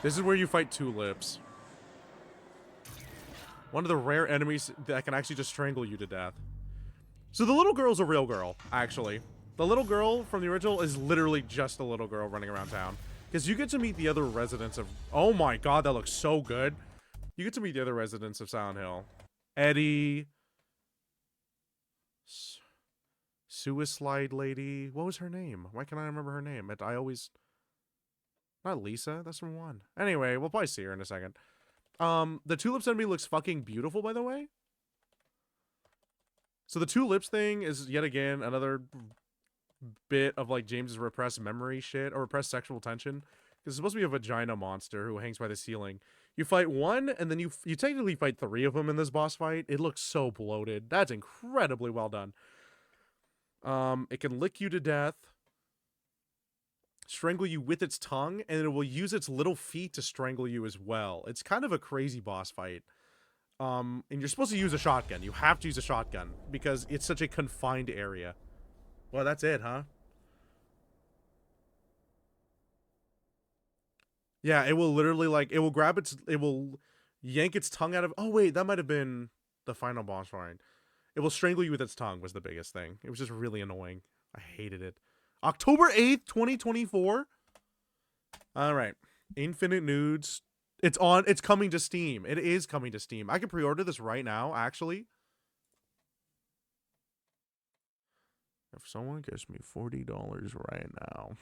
This is where you fight Tulips. One of the rare enemies that can actually just strangle you to death. So the little girl's a real girl, actually. The little girl from the original is literally just a little girl running around town. Because you get to meet the other residents of... Oh my god, that looks so good. You get to meet the other residents of Silent Hill. Eddie. Suicide Lady. What was her name? Why can't I remember her name? I always... Not Lisa? That's from 1. Anyway, we'll probably see her in a second. The Tulips enemy looks fucking beautiful, by the way. So the Tulips thing is, yet again, another bit of, like, James's repressed memory shit, or repressed sexual tension. Because it's supposed to be a vagina monster who hangs by the ceiling. You fight one, and then you technically fight 3 of them in this boss fight. It looks so bloated. That's incredibly well done. It can lick you to death, strangle you with its tongue, and it will use its little feet to strangle you as well. It's kind of a crazy boss fight. And you're supposed to use a shotgun. You have to use a shotgun because it's such a confined area. Well, that's it, huh? Yeah, it will literally, like, it will grab its, it will yank its tongue out of, oh wait, that might have been the final boss fight. It will strangle you with its tongue was the biggest thing. It was just really annoying. I hated it. October 8th, 2024. All right. Infinite Nudes. It's coming to Steam. It is coming to Steam. I can pre-order this right now, actually. If someone gives me $40 right now.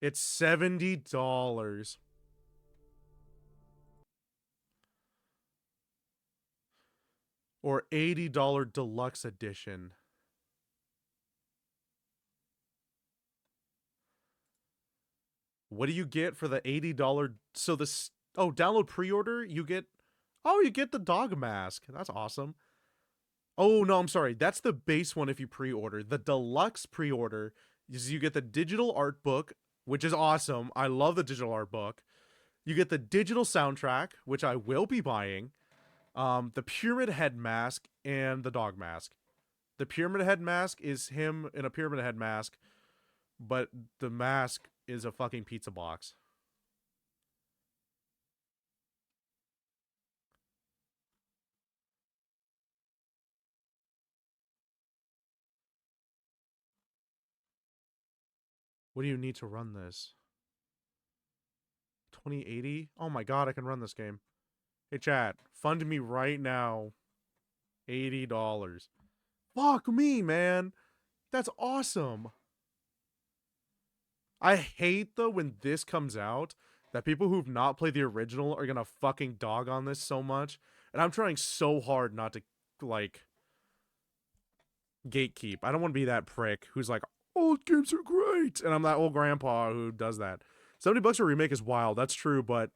It's $70. Or $80 deluxe edition. What do you get for the $80? So this, oh, download pre-order, you get, oh, you get the dog mask. That's awesome. Oh, no, I'm sorry. That's the base one if you pre-order. The deluxe pre-order is you get the digital art book, which is awesome. I love the digital art book. You get the digital soundtrack, which I will be buying. The pyramid head mask and the dog mask. The pyramid head mask is him in a pyramid head mask, but the mask is a fucking pizza box. What do you need to run this? 2080? Oh my god, I can run this game. Hey chat, fund me right now. $80. Fuck me, man. That's awesome. I hate though when this comes out that people who've not played the original are gonna fucking dog on this so much. And I'm trying so hard not to, like, gatekeep. I don't want to be that prick who's like, old games are great. And I'm that old grandpa who does that. $70 for a remake is wild. That's true, but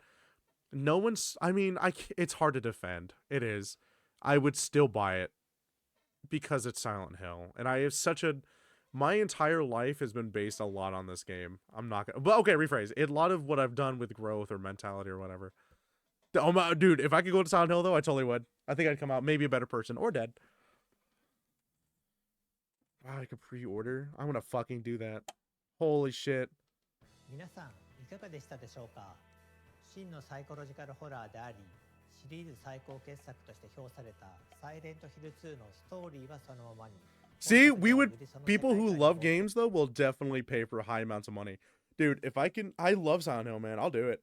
no one's, I mean, it's hard to defend. It is. I would still buy it because it's Silent Hill. And I have such a, my entire life has been based a lot on this game. I'm not gonna, but okay, rephrase. A lot of what I've done with growth or mentality or whatever. Oh my, dude, if I could go to Silent Hill though, I totally would. I think I'd come out maybe a better person or dead. Wow, I could pre-order? I'm gonna fucking do that. Holy shit. 皆さんいかがでしたでしょうか。真のサイコロジカルホラーであり、シリーズ最高傑作として評されたサイレントヒル2のストーリーはそのままに。See, we would, people who love games though will definitely pay for high amounts of money. Dude, if I can, I love Silent Hill, man. I'll do it.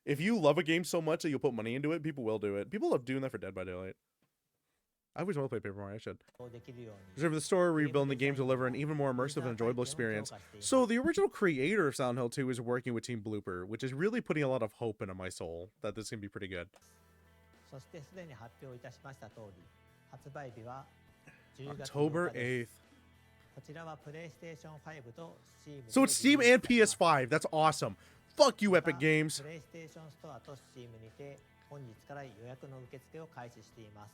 If you love a game so much that you'll put money into it, people will do it. People love doing that for Dead by Daylight. I wish I would play Paper Mario. I should. Reserve the story, rebuilding the game to deliver an even more immersive and enjoyable experience. So the original creator of Silent Hill 2 is working with Team Blooper, which is really putting a lot of hope into my soul that this can be pretty good. そしてすでに発表いたしました通り、発売日は10月 October 8日で 8th. す。こちらはプレイステーション5と Steam So it's Steam and PS5. That's awesome. Fuck you, Epic Games. プレイステーションストアと Steam にて本日から予約の受付を開始しています。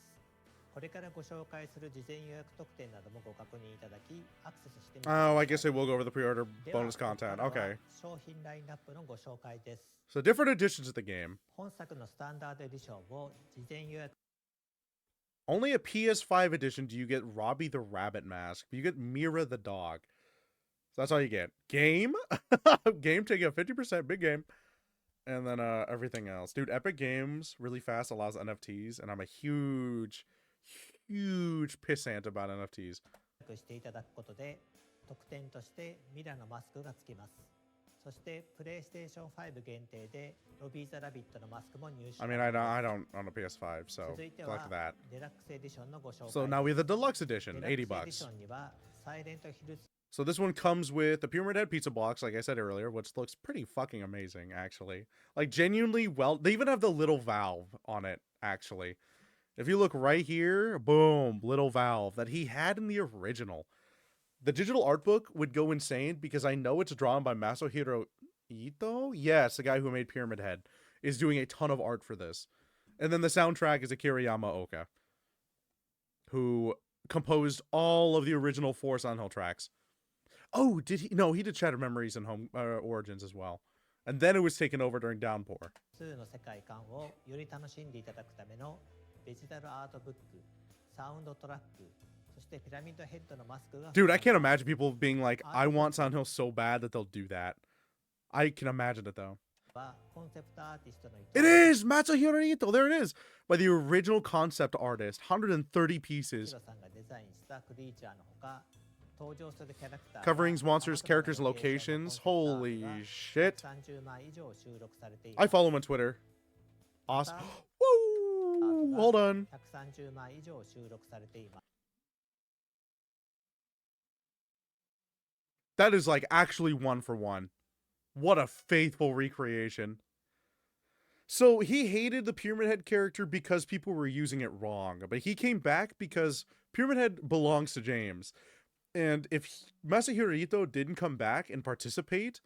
これからご紹介する事前予約特典などもご確認いただき、アクセスしてみてください。 Oh, I guess they will go over the pre-order では bonus content. ここから Okay. は商品ラインナップのご紹介です。 So different editions of the game. 本作のスタンダードエディションを事前予約 Only a PS5 edition do you get Robbie the Rabbit mask, but you get Mira the dog. So that's all you get. Game? Game taking a 50%, big game. And then everything else. Dude, Epic Games really fast allows NFTs, and I'm a huge pissant about NFTs. していただくことで特典としてミラのマスクがつきます。そしてプレイステーション5限定でロビー・ザ・ラビットのマスクも入手。 I mean, I don't own a PS5, so 続いて fuck は that. デラックスエディションのご紹介。 So now we have the deluxe edition, デラックスエディ $80. ションにはサイレントヒル So this one comes with the Pyramid Head pizza box, like I said earlier, which looks pretty fucking amazing, actually. Like, genuinely well. They even have the little valve on it, actually. If you look right here, boom, little valve that he had in the original. The digital art book would go insane because I know it's drawn by Masahiro Ito. Yes, the guy who made Pyramid Head is doing a ton of art for this. And then the soundtrack is Akira Yamaoka, who composed all of the original 4 Silent Hill tracks. Oh, did he? No, he did Shattered Memories and Home Origins as well. And then it was taken over during Downpour. 2の世界観をより楽しんでいただくためのデジタルアートブック、サウンドトラック、そしてピラミッドヘッドのマスクが Dude, I can't imagine people being like, I want Silent Hill so bad that they'll do that. I can imagine it though. はコンセプトアーティストの It is! Matsuhiro Ito! There it is! By the original concept artist. 130 pieces. さんがデザインしたクリーチャーのほか、登場するキャラクター Covering monsters, characters, and locations. Holy shit. 30枚以上収録されてい I ます。 follow him on Twitter. Awesome. Woo! Hold on. 130枚以上収録されています。 That is like actually one for one. What a faithful recreation. So he hated the Pyramid Head character because people were using it wrong, but he came back because Pyramid Head belongs to James. And if Masahiro Ito didn't come back and participate,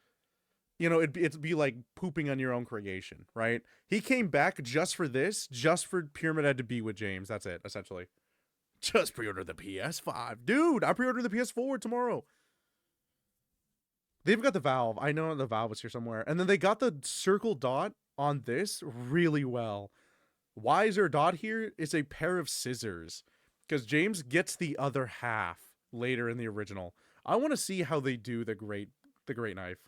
you know, it'd be like pooping on your own creation, right? He came back just for this, just for Pyramid Head to be with James. That's it, essentially. Just pre-order the PS5. Dude, I pre-ordered the PS4 tomorrow. They've got the Valve. I know the Valve is here somewhere. And then they got the circle dot on this really well. Why is there a dot here? It's a pair of scissors. Because James gets the other half later in the original. I want to see how they do the great knife.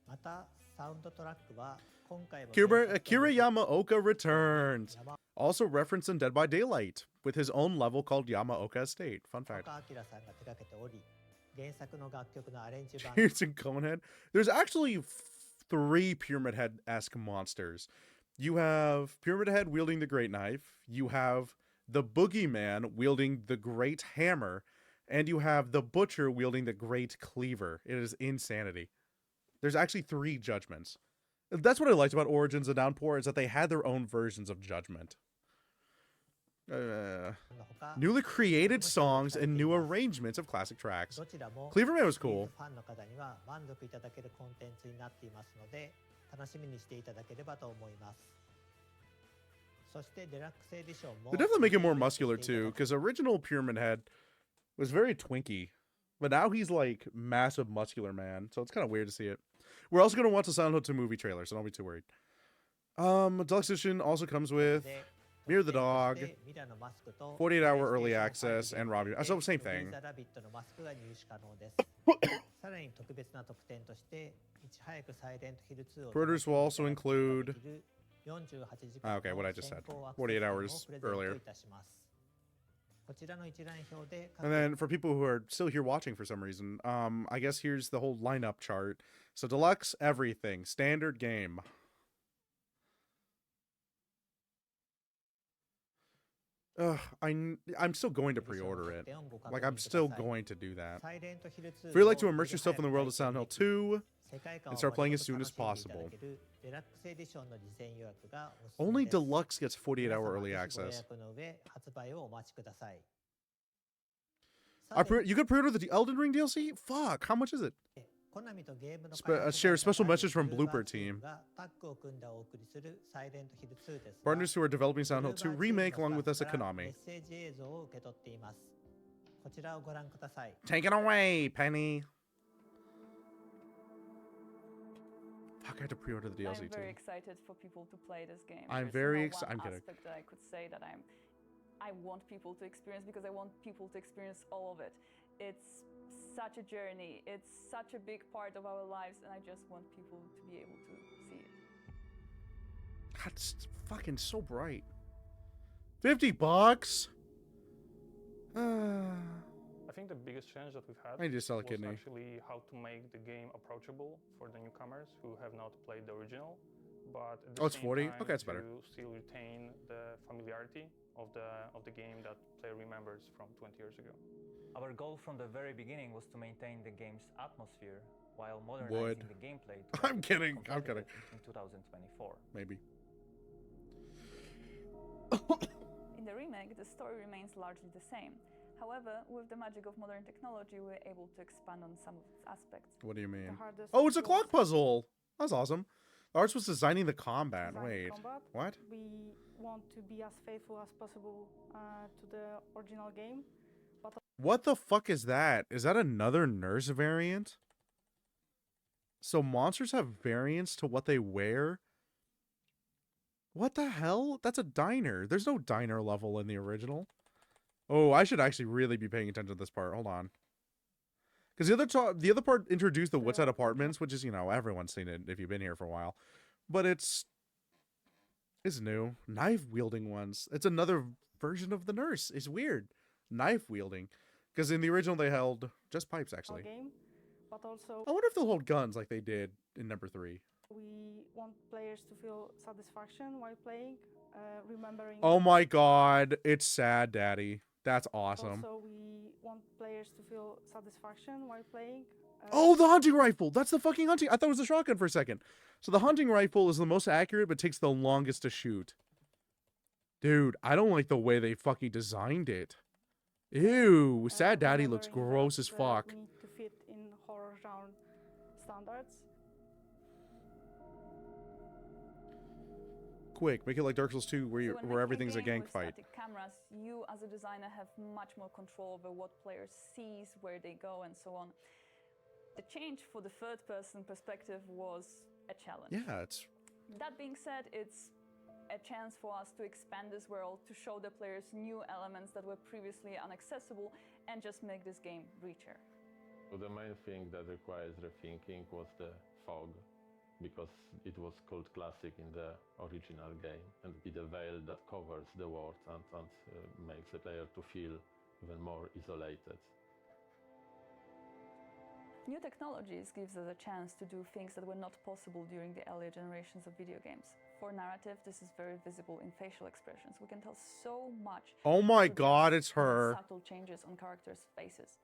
またサウンドトラックは今回も Akira Yamaoka returns. Also referenced in Dead by Daylight, with his own level called Yamaoka Estate. Fun fact. 山岡明さんが手掛けており、原作の楽曲のアレンジ版 Here's in Conehead. There's actually 3 Pyramid Head-esque monsters. You have Pyramid Head wielding the Great Knife. You have the Boogeyman wielding the Great Hammer. And you have the Butcher wielding the Great Cleaver. It is insanity. There's actually 3 judgments. That's what I liked about Origins and Downpour, is that they had their own versions of Judgment. Newly created songs and new arrangements of classic tracks. どちらも Cleaverman was cool. ファンの方には満足いただけるコンテンツになっていますので、楽しみにしていただければと思います。そしてデラックスエディションも They definitely make it more muscular too, because original Pyramid Head was very twinky. But now he's like massive muscular man, so it's kind of weird to see it. We're also going to watch the Silent Hill 2 movie trailer, so don't be too worried. Deluxe Edition also comes with Mirror the Dog, 48-hour early access, and Robbie. So same thing. さらに特別な特典としていち早くサイレントヒル2を Predators will also include 48時間 okay, what I just said. 48 hours earlier. And then for people who are still here watching for some reason, I guess here's the whole lineup chart. So deluxe, everything, standard game. I'm still going to pre-order it. Like, I'm still going to do that. If you'd like to immerse yourself in the world of Silent Hill 2 and start playing as soon as possible. Only Deluxe gets 48-hour early access. You could pre-order the Elden Ring DLC? Fuck, how much is it? Share a special message from Blooper Team. Partners who are developing Silent Hill 2 Remake along with us at Konami. Take it away, Penny. Fuck, I had to pre-order the DLC too. I'm very excited for people to play this game. I'm There's very no excited. one I'm kidding. aspect that I could say that I want people to experience, because I want people to experience all of it. It's such a journey. It's such a big part of our lives, and I just want people to be able to see it. God, it's fucking so bright. $50. I think the biggest challenge that we've had I need to sell a was kidney. actually how to make the game approachable for the newcomers who have not played the original, but at the it's same 40? time Okay, that's better. to still retain the familiarity of the game that player remembers from 20 years ago. Our goal from the very beginning was to maintain the game's atmosphere while modernizing the gameplay. I'm kidding. I'm kidding. In 2024. Maybe. In the remake, the story remains largely the same. However, with the magic of modern technology, we're able to expand on some of its aspects. What do you mean? Oh, it's a clock puzzle. That's awesome. Arts was designing the combat. Wait, what? We want to be as faithful as possible to the original game. But What the fuck is that? Is that another nurse variant? So monsters have variants to what they wear? What the hell? That's a diner. There's no diner level in the original. Oh, I should actually really be paying attention to this part. Hold on. Because the other part introduced the Woodside Apartments, which is, you know, everyone's seen it if you've been here for a while. But it's new. Knife-wielding ones. It's another version of the nurse. It's weird. Knife-wielding. Because in the original they held just pipes, actually. game, but also I wonder if they'll hold guns like they did in number 3. we want players to feel satisfaction while playing, remembering. Oh my god. It's sad, Daddy. That's awesome. Also, we want players to feel satisfaction while playing, Oh, the hunting rifle! That's the fucking hunting... I thought it was a shotgun for a second. So the hunting rifle is the most accurate, but takes the longest to shoot. Dude, I don't like the way they fucking designed it. Ew, Sad Daddy looks gross as fuck. We need to fit in horror genre standards. Quick, make it like Dark Souls 2, where everything's a gang fight. Static cameras, you as a designer have much more control over what players sees, where they go, and so on. The change for the third-person perspective was a challenge. Yeah, it's... That being said, it's a chance for us to expand this world, to show the players new elements that were previously inaccessible, and just make this game richer. So the main thing that requires rethinking was the fog, because it was called classic in the original game, and it's a veil that covers the world and makes the player to feel even more isolated. New technologies gives us a chance to do things that were not possible during the earlier generations of video games. For narrative, this is very visible in facial expressions. We can tell so much. Oh my god, it's her. Subtle changes on characters' faces.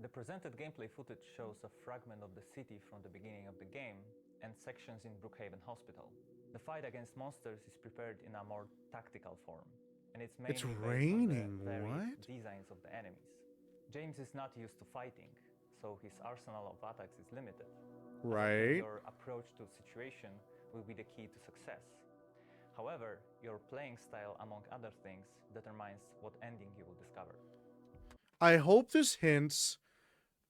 The presented gameplay footage shows a fragment of the city from the beginning of the game and sections in Brookhaven Hospital. The fight against monsters is prepared in a more tactical form, and it's mainly based on the varied designs of the enemies. James is not used to fighting, so his arsenal of attacks is limited. Right. Your approach to a situation will be the key to success. However, your playing style, among other things, determines what ending you will discover. I hope this hints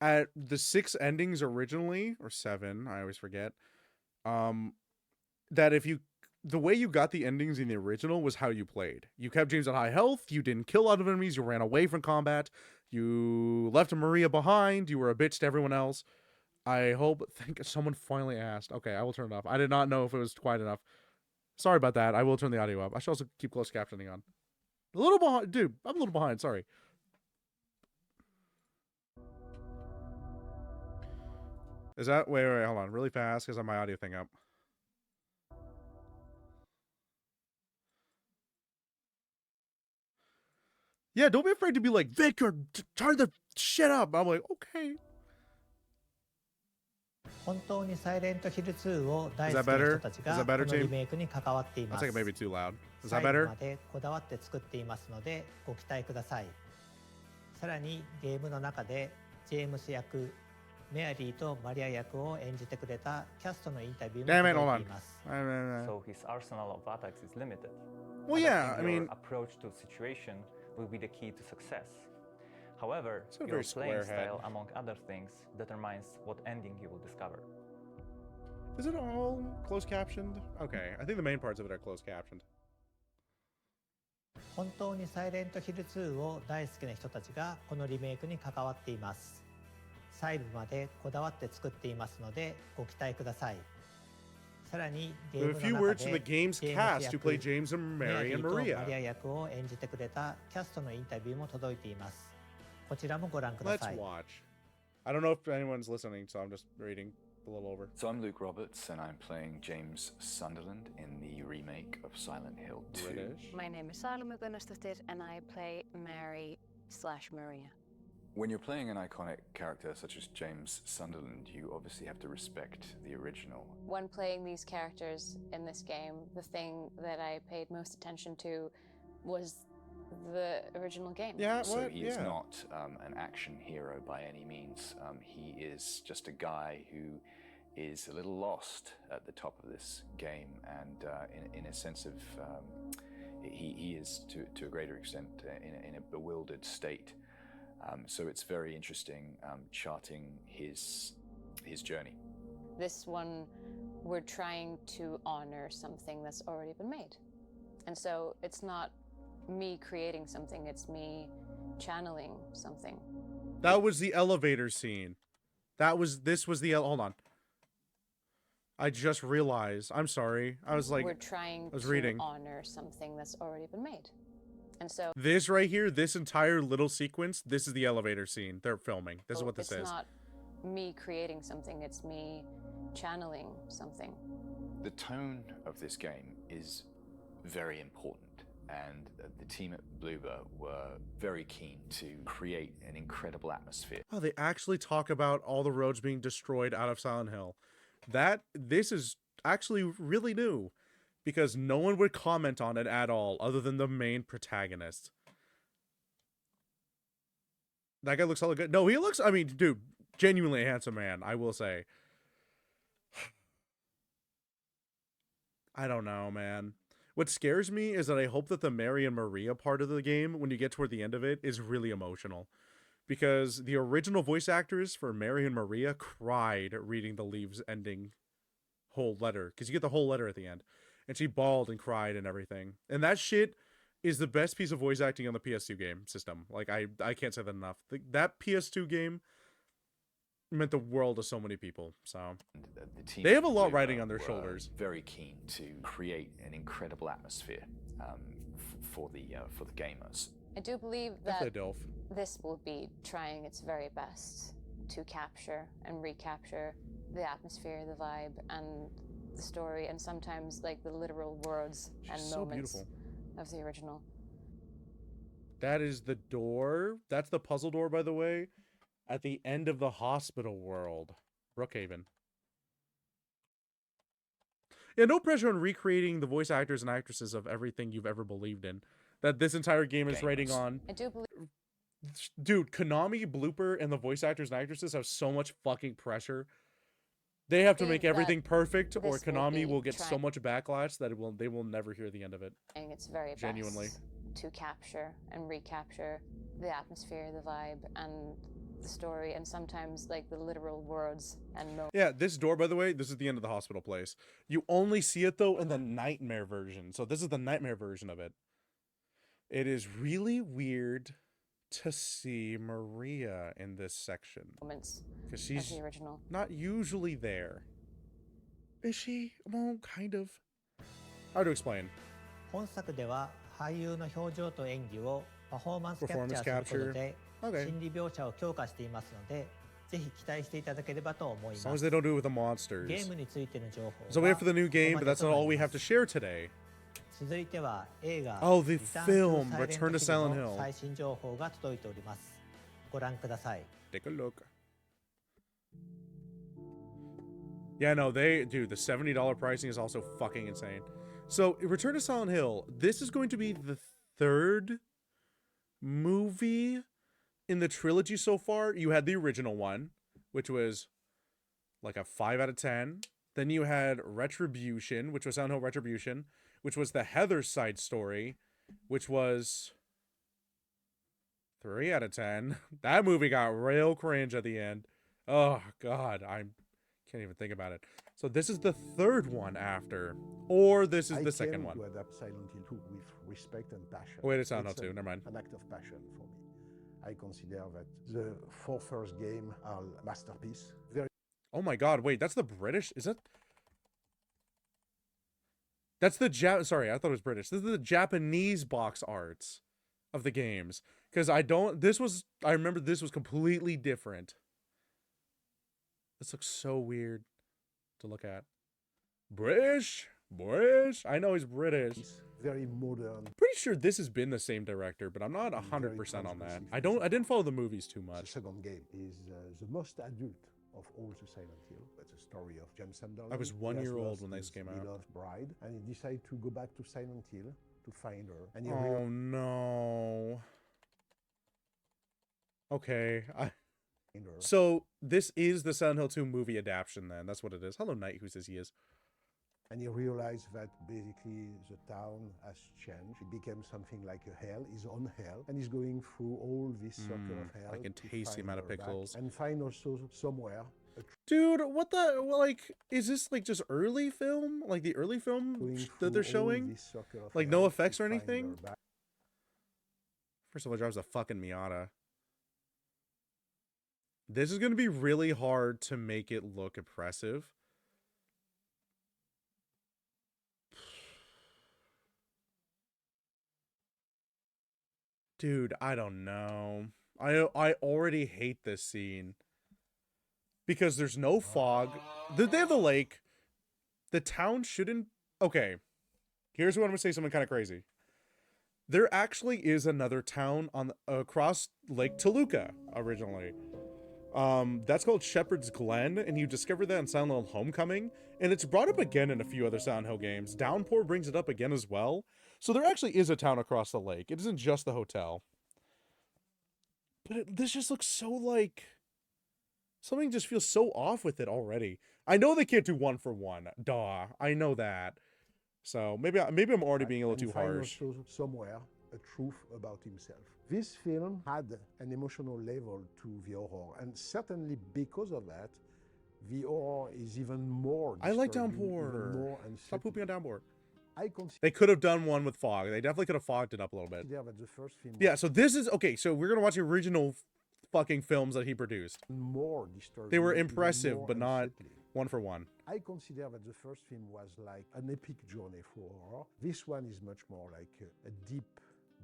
at the 6 endings originally, or 7, I always forget, that if you... The way you got the endings in the original was how you played. You kept James at high health, you didn't kill a lot of enemies, you ran away from combat, you left Maria behind, you were a bitch to everyone else. I hope... Thank someone finally asked. Okay, I will turn it off. I did not know if it was quiet enough. Sorry about that. I will turn the audio up. I should also keep closed captioning on. A little behind. Dude, I'm a little behind. Sorry. Is that... Wait, hold on. Really fast, because I have my audio thing up. Yeah, don't be afraid to be like, Victor, turn the shit up. I'm like, okay. 本当にサイレントヒル2を大好きな人たちがこのリメイクに関わっています。最後までこだわって作っていますのでご期待ください。さらにゲームの中でジェームス役、メアリーとマリア役を演じてくれたキャストのインタビューも届いています。So his arsenal of attacks is limited. Well, yeah, I mean, your approach to a situation will be the key to success. However, your playing style, among other things, determines what ending you will discover. Is it all closed captioned? Okay, I think the main parts of it are closed captioned. 本当にサイレントヒル2を大好きな人たちがこのリメイクに関わっています。細部までこだわって作っていますのでご期待ください。さらにゲームの中でジェームス役、メアリーとマリア役を演じてくれたキャストのインタビューも届いています。こちらもご覧ください。 Let's watch. I don't know if anyone's listening, so I'm just reading a little over. So I'm Luke Roberts, and I'm playing James Sunderland in the remake of Silent Hill 2. British. My name is Salome Gunnarsdottir, and I play Mary/Maria. When you're playing an iconic character such as James Sunderland, you obviously have to respect the original. When playing these characters in this game, the thing that I paid most attention to was the original game. Yeah, so he is not an action hero by any means. He is just a guy who is a little lost at the top of this game, and in a sense of he is to a greater extent in a bewildered state. So it's very interesting charting his journey. This one, we're trying to honor something that's already been made, and so it's not me creating something, it's me channeling something. That was the elevator scene. This was the hold on. I just realized. I'm sorry. I was like, we're trying reading. To honor something that's already been made. And so this right here, this entire little sequence, this is the elevator scene they're filming. This is what this is. It's not me creating something, it's me channeling something. The tone of this game is very important. And the team at Bloober were very keen to create an incredible atmosphere. Oh, they actually talk about all the roads being destroyed out of Silent Hill. This is actually really new, because no one would comment on it at all other than the main protagonist. That guy looks hella good. No, he looks, I mean, dude, genuinely a handsome man, I will say. I don't know, man. What scares me is that I hope that the Mary and Maria part of the game, when you get toward the end of it, is really emotional. Because the original voice actors for Mary and Maria cried reading the Leaves ending whole letter. Because you get the whole letter at the end. And she bawled and cried and everything. And that shit is the best piece of voice acting on the PS2 game system. Like, I can't say that enough. That PS2 game meant the world to so many people. So they have a lot riding on their shoulders. Very keen to create an incredible atmosphere for the gamers. I do believe that Dilf. this will be trying its very best to capture and recapture the atmosphere, the vibe, and the story, and sometimes like the literal words and so moments beautiful. of the original. That is the door. That's the puzzle door, by the way, at the end of the hospital world. Brookhaven. Yeah, no pressure on recreating the voice actors and actresses of everything you've ever believed in. That this entire game is rating on. I do believe. Dude, Konami, Blooper, and the voice actors and actresses have so much fucking pressure. They have to make everything perfect, or Konami will get so much backlash that they will never hear the end of it. It's very genuinely best to capture and recapture the atmosphere, the vibe, and the story, and sometimes like the literal words and moments. Yeah, this door, by the way, this is the end of the hospital place. You only see it though in the nightmare version. So this is the nightmare version of it. It is really weird to see Maria in this section, because she's the original. Not usually there. Is she? Well, kind of. Hard to explain. 本作では俳優の表情と演技をパフォーマンスキャプチャーすることで心理描写を強化していますので、ぜひ期待していただければと思います。 As long as they don't do it with the monsters. ゲームについての情報は So wait for the new game, but that's not all we have to share today. 続いては映画 Oh, the film Return to Silent Hill の最新情報が届いております。ご覧ください。 Take a look. Yeah, no, dude, the $70 pricing is also fucking insane. So, Return to Silent Hill, this is going to be the third movie in the trilogy so far. You had the original one, which was like a 5 out of 10. Then you had Retribution, which was Silent Hill Retribution, which was the Heather side story, which was 3 out of 10. That movie got real cringe at the end. Oh, God, I can't even think about it. So this is the third one after, or this is the second one. I came to adapt Silent Hill 2 with respect and passion. Wait, it's Silent Hill 2, never mind. An act of passion for me. I consider that the 4 first games are a masterpiece. Oh my God, wait, that's the British? Is that... That's the sorry, I thought it was British. This is the Japanese box arts of the games. Because I remember this was completely different. This looks so weird to look at. British? I know he's British. Very modern. Pretty sure this has been the same director, but I'm not 100% on that. I didn't follow the movies too much. The second game is the most adult of all the Silent Hill. It's a story of James Sunderland. I was 1 year old when this came out. Beloved bride, and he decided to go back to Silent Hill to find her. And he no. Okay. So this is the Silent Hill 2 movie adaptation then. That's what it is. Hello, Knight, who says he is. And he realized that basically the town has changed. It became something like a hell. He's on hell. And he's going through all this circle of hell. I can taste the amount of pickles. And find also somewhere. Dude, what the, like, is this like just early film? Like the early film that they're showing? Like no effects or anything? First of all, it drives a fucking Miata. This is going to be really hard to make it look impressive. Dude, I don't know. I already hate this scene. Because there's no fog. They have the lake. The town shouldn't... Okay. Here's what I'm going to say, something kind of crazy. there actually is another town on across Lake Toluca originally. That's called Shepherd's Glen, and you discover that in Silent Hill Homecoming, and it's brought up again in a few other Silent Hill games. Downpour brings it up again as well. So there actually is a town across the lake. It isn't just the hotel. But this just looks so like... Something just feels so off with it already. I know they can't do one for one. Duh. I know that. So maybe I'm already being a little too harsh. Also somewhere a truth about himself. This film had an emotional level to the horror, and certainly because of that, the horror is even more I like disturbing, Downpour. even more Stop pooping on Downpour. I consider They could have done one with fog. They definitely could have fogged it up a little bit. that the first film Yeah, so this is... Okay, so we're going to watch the original fucking films that he produced. more disturbing. They were even impressive, more but not unsettling. one for one. I consider that the first film was like an epic journey for horror. This one is much more like a deep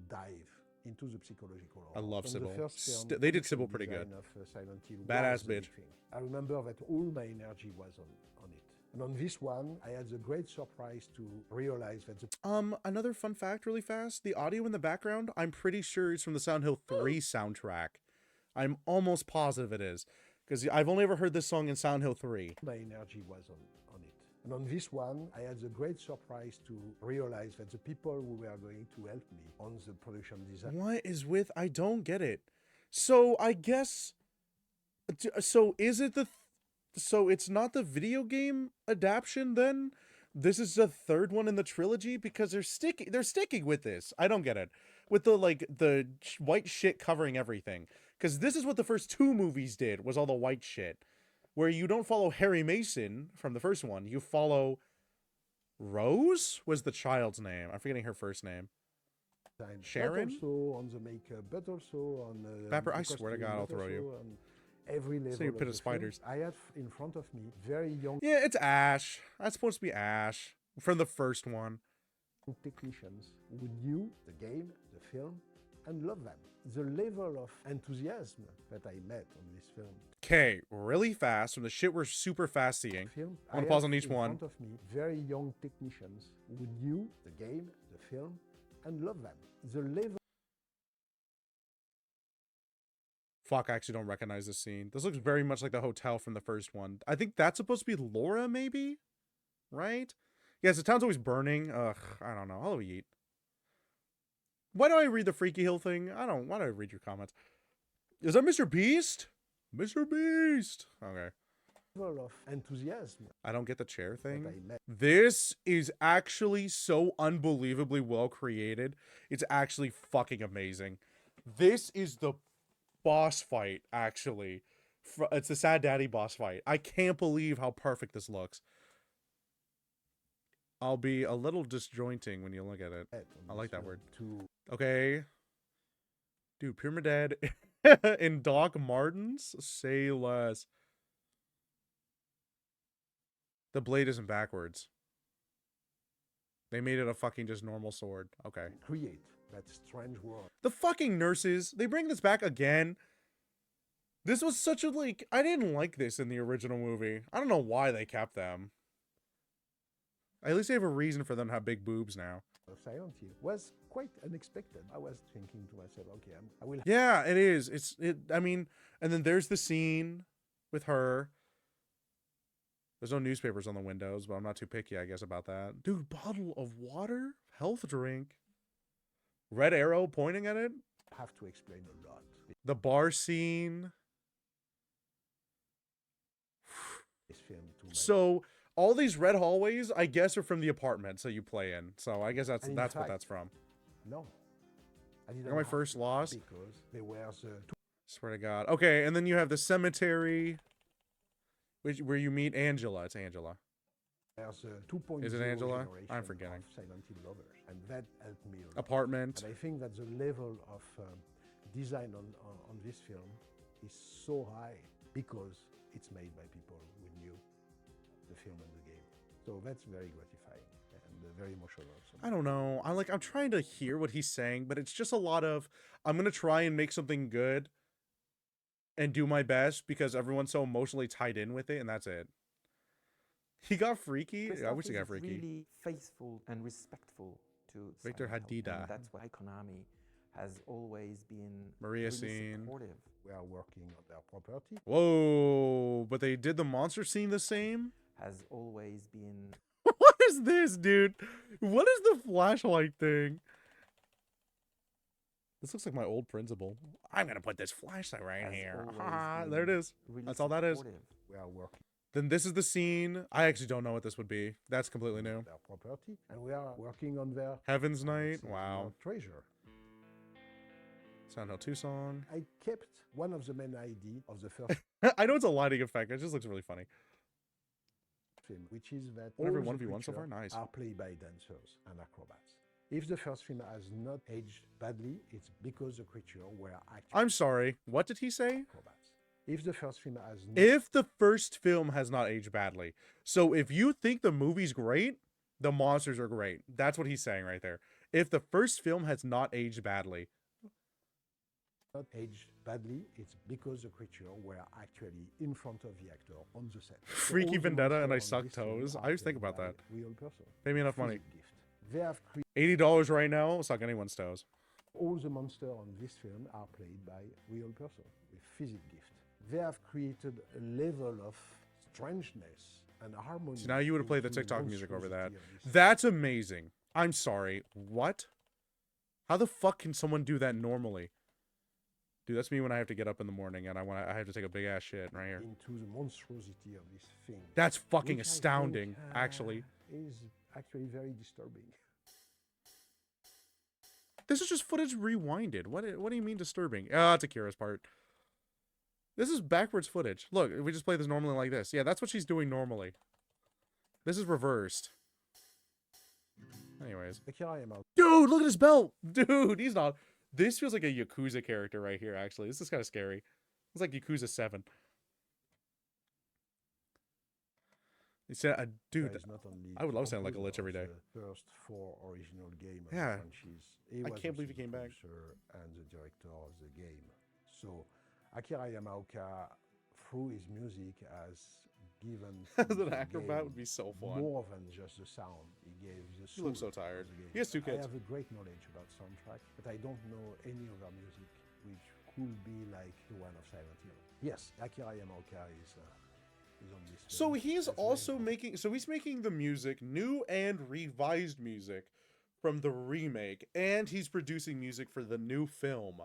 dive into the psychological horror. I love From Sybil. the first film, They did production Sybil pretty good. design of, Silent Hill Badass was bitch. everything. I remember that all my energy was on it. And on this one, I had the great surprise to realize that the Another fun fact really fast. The audio in the background, I'm pretty sure it's from the Silent Hill 3 soundtrack. I'm almost positive it is. Because I've only ever heard this song in Silent Hill 3. my energy was on it. And on this one, I had the great surprise to realize that the people who were going to help me on the production design. What is with... I don't get it. So, I guess... So, is it the... So, it's not the video game adaptation, then? This is the third one in the trilogy? Because they're sticking with this. I don't get it. With the, like, the white shit covering everything. Because this is what the first two movies did, was all the white shit. Where you don't follow Harry Mason from the first one. You follow... Rose was the child's name. I'm forgetting her first name. Sharon? But also on the makeup, but also on Bapper, the I swear to costume, God, I'll but throw you. also on every level So you of pit the of spiders. film. I had in front of me very young Yeah, it's Ash. That's supposed to be Ash. From the first one. technicians who knew the game, the film, and loved them. The level of enthusiasm that I met on this film. Okay, really fast, from the shit we're super fast seeing. I want to pause on each one. In front of me, very young technicians who knew the game, the film, and loved them. The level. Fuck, I actually don't recognize this scene. This looks very much like the hotel from the first one. I think that's supposed to be Laura, maybe? Right? Yes, the town's always burning. Ugh, I don't know. I'll eat. Why do I read the Freaky Hill thing? Why do I read your comments? Is that Mr. Beast? Mr. Beast! Okay. Level of enthusiasm. I don't get the chair thing. That I met. This is actually so unbelievably well created. It's actually fucking amazing. This is the boss fight, actually. It's the Sad Daddy boss fight. I can't believe how perfect this looks. I'll be a little disjointing when you look at it. I like that word. Okay. Dude, Pyramid Head in Doc Martens? Say less. The blade isn't backwards. They made it a fucking just normal sword. Okay. Create that strange world. The fucking nurses, they bring this back again. This was such a, like, I didn't like this in the original movie. I don't know why they kept them. At least they have a reason for them to have big boobs now. Silent Hill was quite unexpected. I was thinking to myself, okay, I will. Yeah, it is. I mean, and then there's the scene with her. There's no newspapers on the windows, but I'm not too picky, I guess, about that. Dude, bottle of water? Health drink? Red arrow pointing at it? Have to explain a lot. The bar scene. This film So all these red hallways, I guess, are from the apartments that you play in. So I guess that's And in what fact, that's from. No. I didn't I got my have first to loss. because they were the Swear to God. Okay, and then you have the cemetery, where you meet Angela. It's Angela. There's a 2.0 Is it Angela? generation I'm forgetting. of Silent Hill lovers, and that helped me a lot. Apartment. And I think that the level of design on this film is so high because it's made by people who knew the film and the game. So that's very gratifying and very emotional also. I don't know. I'm trying to hear what he's saying, but it's just a lot of, I'm gonna try and make something good and do my best because everyone's so emotionally tied in with it, and that's it. He got freaky. I wish he got freaky. Really faithful and respectful to Victor Silent Hill, Hadida. and that's why Konami has always been Maria really scene. supportive. We are working on their property. Whoa, but they did the monster scene the same? Has always been. What is this, dude? What is the flashlight thing? This looks like my old principal. I'm gonna put this flashlight right here. There it is. Really That's all that is. supportive. We are working Then this is the scene. I actually don't know what this would be. That's completely new. on their property, and we are working on their Heaven's Night. Wow. treasure. Silent Hill 2 song. I kept one of the main ID of the first I know it's a lighting effect. It just looks really funny. film, which is that Whatever all the 1v1 so far, creatures nice. are played by dancers and acrobats. If the first film has not aged badly, it's because the creatures were actually I'm sorry. What did he say? acrobats. If the first film has not If the first film has not aged badly. So if you think the movie's great, the monsters are great. That's what he's saying right there. If the first film has not aged badly. aged badly, it's because the creatures were actually in front of the actor on the set. So Freaky all the Vendetta and I monsters on suck this film toes. are I just think played about that. by real person. Pay me enough money. Physics gift. They have created $80 right now. I'll suck anyone's toes. all the monsters on this film are played by real person with physics gift. They have created a level of strangeness and harmony. So now you would have played the into TikTok music over that. monstrosity of this That's amazing. I'm sorry. What? How the fuck can someone do that normally? Dude, that's me when I have to get up in the morning and I have to take a big ass shit right here. into the monstrosity of this thing. That's fucking which I astounding, think, actually. is actually very disturbing. This is just footage rewinded. What do you mean disturbing? Ah, it's Akira's part. This is backwards footage. Look, if we just play this normally like this. Yeah, that's what she's doing normally. This is reversed. Anyways. Akira Yamaoka. Dude, look at his belt. Dude, he's not. This feels like a Yakuza character right here, actually. This is kind of scary. It's like Yakuza 7. He said, dude, That is not only I would love the sounding like a lich composer every day. of the first 4 original games. Yeah. He I was can't believe also he came the back. producer and the director of the game. So Akira Yamaoka, through his music, has given As to an the acrobat game would be so fun. more than just the sound. He gave the He looks soul so tired. of the game. He has 2 kids. I have a great knowledge about soundtrack, but I don't know any other music which could be like the one of Silent Hill. Yes, Akira Yamaoka is on this film. So he's That's very also making, so he's making the music, new and revised music from the remake, and he's producing music for the new film.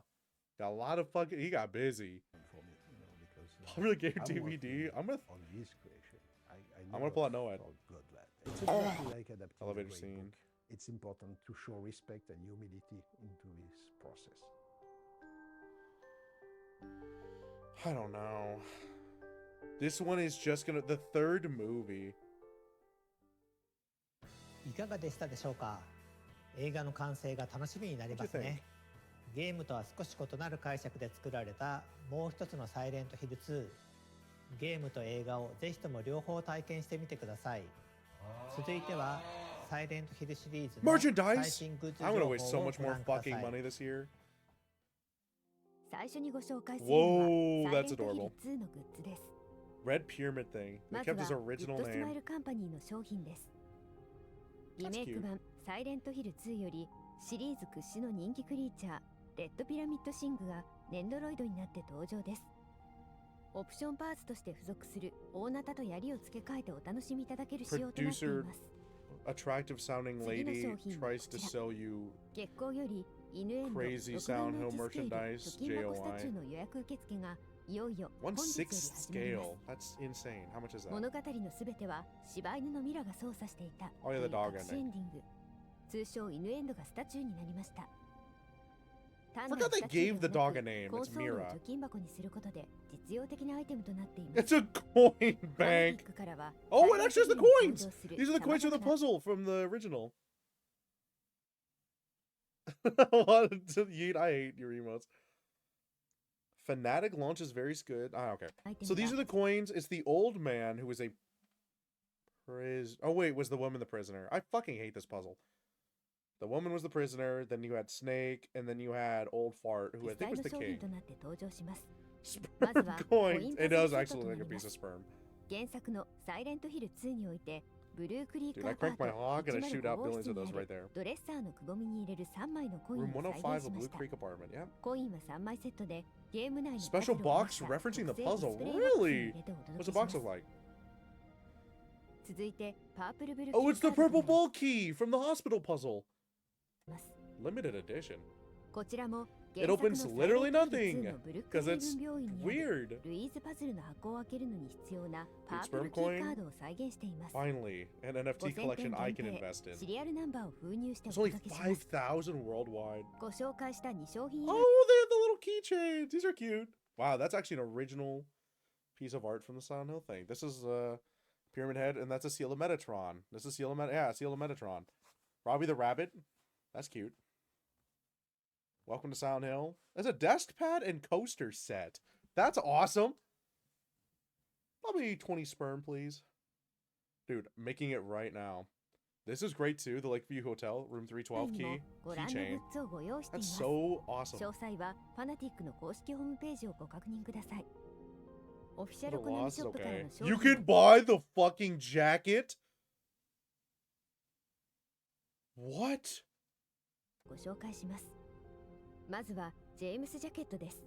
Got a lot of fucking, he got busy. for me, because Popular game I'm DVD. working I'm gonna, on his creation. I'm gonna pull out Noad. God, that it's exactly like adapting a Elevator great scene. book. It's important to show respect and humility into this process. I don't know. This one is just gonna, the third movie. いかがでしたでしょうか。映画の完成が楽しみになります What do you ね。ゲームとは少し異なる解釈で作られたもう一つのサイレントヒル2。ゲームと映画をぜひとも両方体験してみてください。続いてはサイレントヒルシリーズの最 Merchandise? 新グッズ I'm 情 gonna 報 waste so を much ご more 覧くださ fucking い。 money this year. 最初にご紹介するの Whoa, は that's サイレントヒル adorable. 2のグッズです Red Pyramid thing. They まず kept his はグッ original ドスマイ name. ルカンパニーの商品ですリ That's メイク cute. 版サイレントヒル2よりシリーズ屈指の人気クリーチャーレッドピラミッドシングがネンドロイドになって登場ですオプションパーツとして付属する大ナタと槍を付け替えてお楽しみいただける仕様となってい Producer, ます attractive sounding 次の lady 商品は tries こ to ちら sell you 月光より犬エンド crazy 6万 Sound の Hill 1スケール merchandise, 貯金箱スタチュー JOI. の予約受付がいよいよ本 1/6 日より始まります scale. That's insane. How much is that? 物語のすべては柴犬のミラが操作していた Oh, yeah, the という dog 隠しエ ending. ンディング通称犬エンドがスタチューになりました単 Forgot なる they スタチュ gave ー the では dog な a く name. コン It's ソールを Mira. 貯金箱にすることで実用的なアイテムとなっています It's a coin bank. Oh, it actually has the coins. These are the coins from the puzzle from the original. What? Yeet, I hate your emotes. Fanatic launches very good. Ah, okay. So these are the coins. It's the old man who was a Oh wait, was the woman the prisoner? I fucking hate this puzzle. The woman was the prisoner. Then you had Snake, and then you had Old Fart, who I 実 think 際 was の the 商品 king. となって登場します Sperm まずは coins. It does コインパズルセット actually と look な like a りま piece of す sperm. 原作のサイレントヒル2において Dude, I cranked my hog and I shoot out billions of those right there. ドレッサーのくぼみに入れる3枚のコイン Room を再現 105 し of ま Blue した。 Creek apartment, yeah. コインは3枚セットでゲーム内の Special box referencing the puzzle. Really? What's the box look like? 続いてパープルブル Oh, it's the purple ball key from the hospital puzzle. Limited edition. こちらも It opens literally nothing because it's weird. ルイーズパズルの箱を開けるのに必要なパープ Sperm ルキー coin. カードを再現しています。 Finally, an NFT collection I can invest in. シリアルナンバーを封入して There's お only 届けします。 5,000 worldwide. ご紹介した2商品 Oh, they have the little keychains. These are cute. Wow, that's actually an original piece of art from the Silent Hill thing. This is Pyramid Head, and that's a seal of Metatron. This is seal of Metatron. Robbie the Rabbit. That's cute. Welcome to Silent Hill. There's a desk pad and coaster set. That's awesome. Probably 20 sperm, please. Dude, making it right now. This is great too. The Lakeview Hotel, room 312 key. ご覧のグ Keychain. ッズをご用意してい That's ます。 so awesome. 詳細はファナティックの公式ホームページをご確認ください。オフィシャ The ルコナミ loss シ is ョップから okay. の商 You 品 can buy the fucking jacket? What? をご紹介します。まずはジェームス・ジャケットです。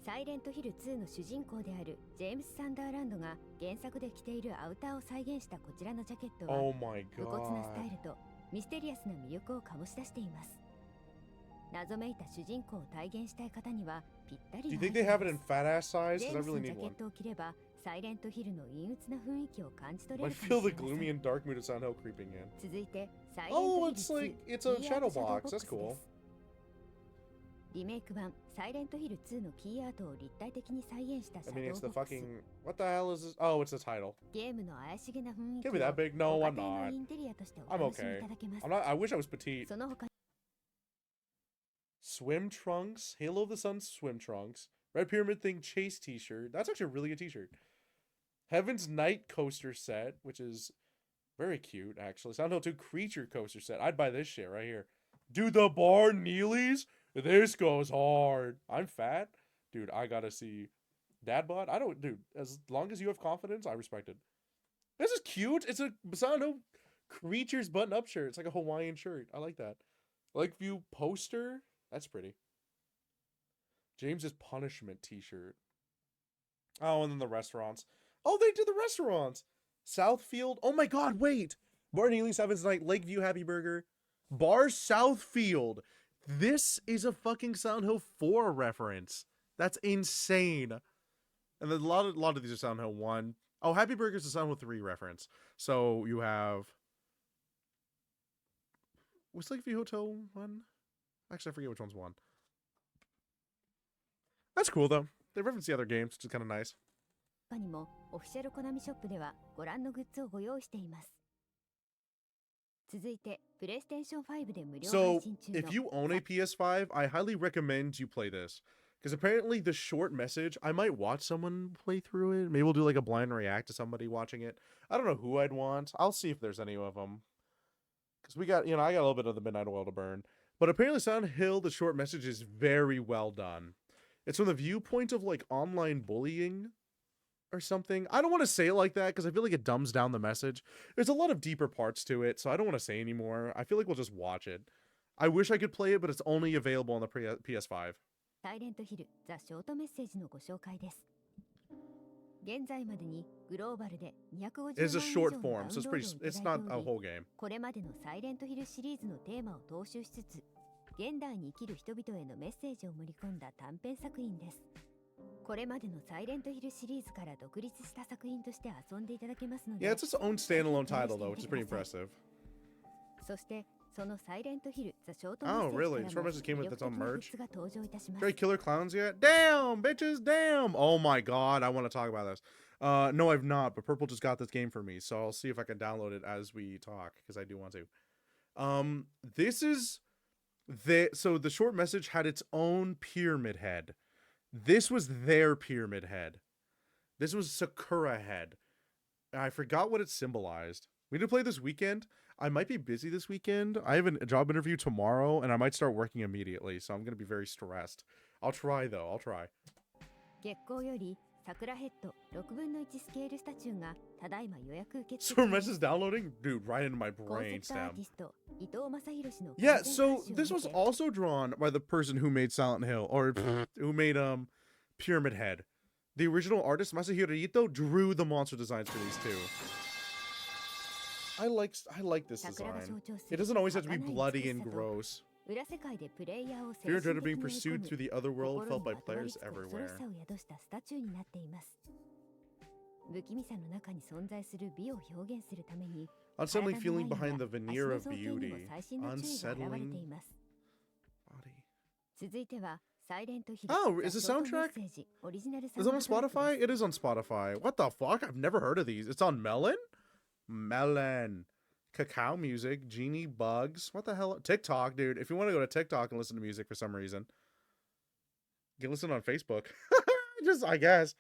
サイレントヒル2の主人公であるジェームス・サンダーランドが原作で着ているアウターを再現したこちらのジャケットは Oh my 無骨なスタイ god. ルとミステリアスな魅力を醸し出しています。謎めいた主人公を体現したい方にはぴったり Do you な think they have it in アイテムです fat ass size? ジェ Because ー I ムス really のジ need ャケッ one. トを着ればサイレントヒルの陰鬱な雰囲気を感じ取れ I るかも feel し the れません。 gloomy and dark mood of Silent Hill creeping in. 続いてサイレント Oh, ヒル it's 2 like, it's a キーアー shadow トシャドー box. ボッ That's クス cool. です。リメイク版サイレントヒル2のキーアートを立体的に再現したシ I ャド mean, ー it's ボ the ックス。 fucking. What the hell is this? Oh, it's the title. ゲームの怪しげな雰囲気 Can't を be that big. ご No, 家 I'm 庭の not. インテリアとしてお I'm 楽しみい okay. ただけます。 I'm not. I wish I was petite. その他 Swim trunks, Halo of the Sun swim trunks, Red Pyramid Thing chase t-shirt. That's actually a really good t-shirt. Heaven's Night coaster set, which is very cute, actually. Silent Hill 2 creature coaster set. I'd buy this shit right here. Dude, the bar Neelys? This goes hard. I'm fat. Dude, I gotta see dad bod. I don't, dude, as long as you have confidence, I respect it. This is cute. It's a Silent Hill creatures button-up shirt. It's like a Hawaiian shirt. I like that. Lakeview poster. That's pretty. James's Punishment t-shirt. Oh, and then the restaurants. Oh, they did the restaurants. Southfield. Oh my god, wait. Bar Neely's Heaven's Night, Lakeview Happy Burger. Bar Southfield. This is a fucking Silent Hill 4 reference. That's insane. And then a lot of these are Silent Hill 1. Oh, Happy Burger's a Silent Hill 3 reference. So you have... What's Lakeview Hotel 1? Actually, I forget which one's 1. That's cool, though. They reference the other games, which is kind of nice. 他にもオフィシャルコナミショップではご覧のグッズをご用意しています。続いて、プレイステーション5で無料配 So, 信中の if you own a PS5, I highly recommend you play this. Because apparently the short message, I might watch someone play through it. Maybe we'll do like a blind react to somebody watching it. I don't know who I'd want. I'll see if there's any of them. Because we got, I got a little bit of the Midnight Oil to burn. But apparently Silent Hill, the short message is very well done. It's from the viewpoint of like online bullying or something. I don't want to say it like that because I feel like it dumbs down the message. There's a lot of deeper parts to it, so I don't want to say anymore. I feel like we'll just watch it. I wish I could play it, but it's only available on the PS5. サイレントヒルザ・ショートメッセージのご紹介です。現在までにグローバルで250 It's a 万以 short 上の form, ダウ so ン it's ロー pretty. ドをい It's ただい not て a おり、 whole game. これまでのサイレントヒルシリーズのテーマを踏襲しつつ、現代に生きる人々へのメッセージを盛り込んだ短編作品です。これまでのサイレントヒルシリーズから独立した作品として遊んでいただけますので、 Yeah, it's its own standalone title though, which is pretty impressive. そしてそのサイレントヒルザ・ショート Oh, メッ really? セー Short ジ message か came ら with も its own 魅力的なグッ merch. ズが登場いたします。Straight Killer Clowns yet? Damn, bitches, damn! Oh my god, I want to talk about this. No, I've not, but Purple just got this game for me, so I'll see if I can download it as we talk, because I do want to. This is so the short message had its own pyramid head. This was their pyramid head. This was Sakura head. I forgot what it symbolized. We need to play this weekend. I might be busy this weekend. I have a job interview tomorrow, and I might start working immediately, so I'm going to be very stressed. I'll try, though. I'll try. 月光より桜ヘッド6分の1スケールスタチューがただいま予約受付 So mess is downloading? Dude, right into my コンセプトアー brainstem. ティスト伊藤正宏氏の Yeah, 完全 so 監修を this 経 was て also drawn by the person who made Silent Hill, or who made Pyramid Head. The original artist, Masahiro Ito, drew the monster designs for these two. I like this design. It doesn't always have to be bloody and gross. 裏世界でプレイヤーを精 Fear 神 and dread of 的 being に追い込 pursued む through the other world 心 felt by にまとわり players つく恐ろし everywhere. さを宿したスタチューになっています。不気味さの中に存在する美を表現するために Unsettling 体の feeling ライン behind the や足 veneer の of 造形にも beauty. 細心の注意が現れて Unsettling います。 body. 続いてはサイレントヒル Oh, is the ザショートメッ soundtrack? セージオリジナル Is it on サウンドトラック Spotify? It is on Spotify. What the fuck? I've never heard of these. It's on Melon? Melon. Cacao Music. Genie Bugs. What the hell? TikTok, dude. If you want to go to TikTok and listen to music for some reason, you can listen on Facebook. Just, I guess.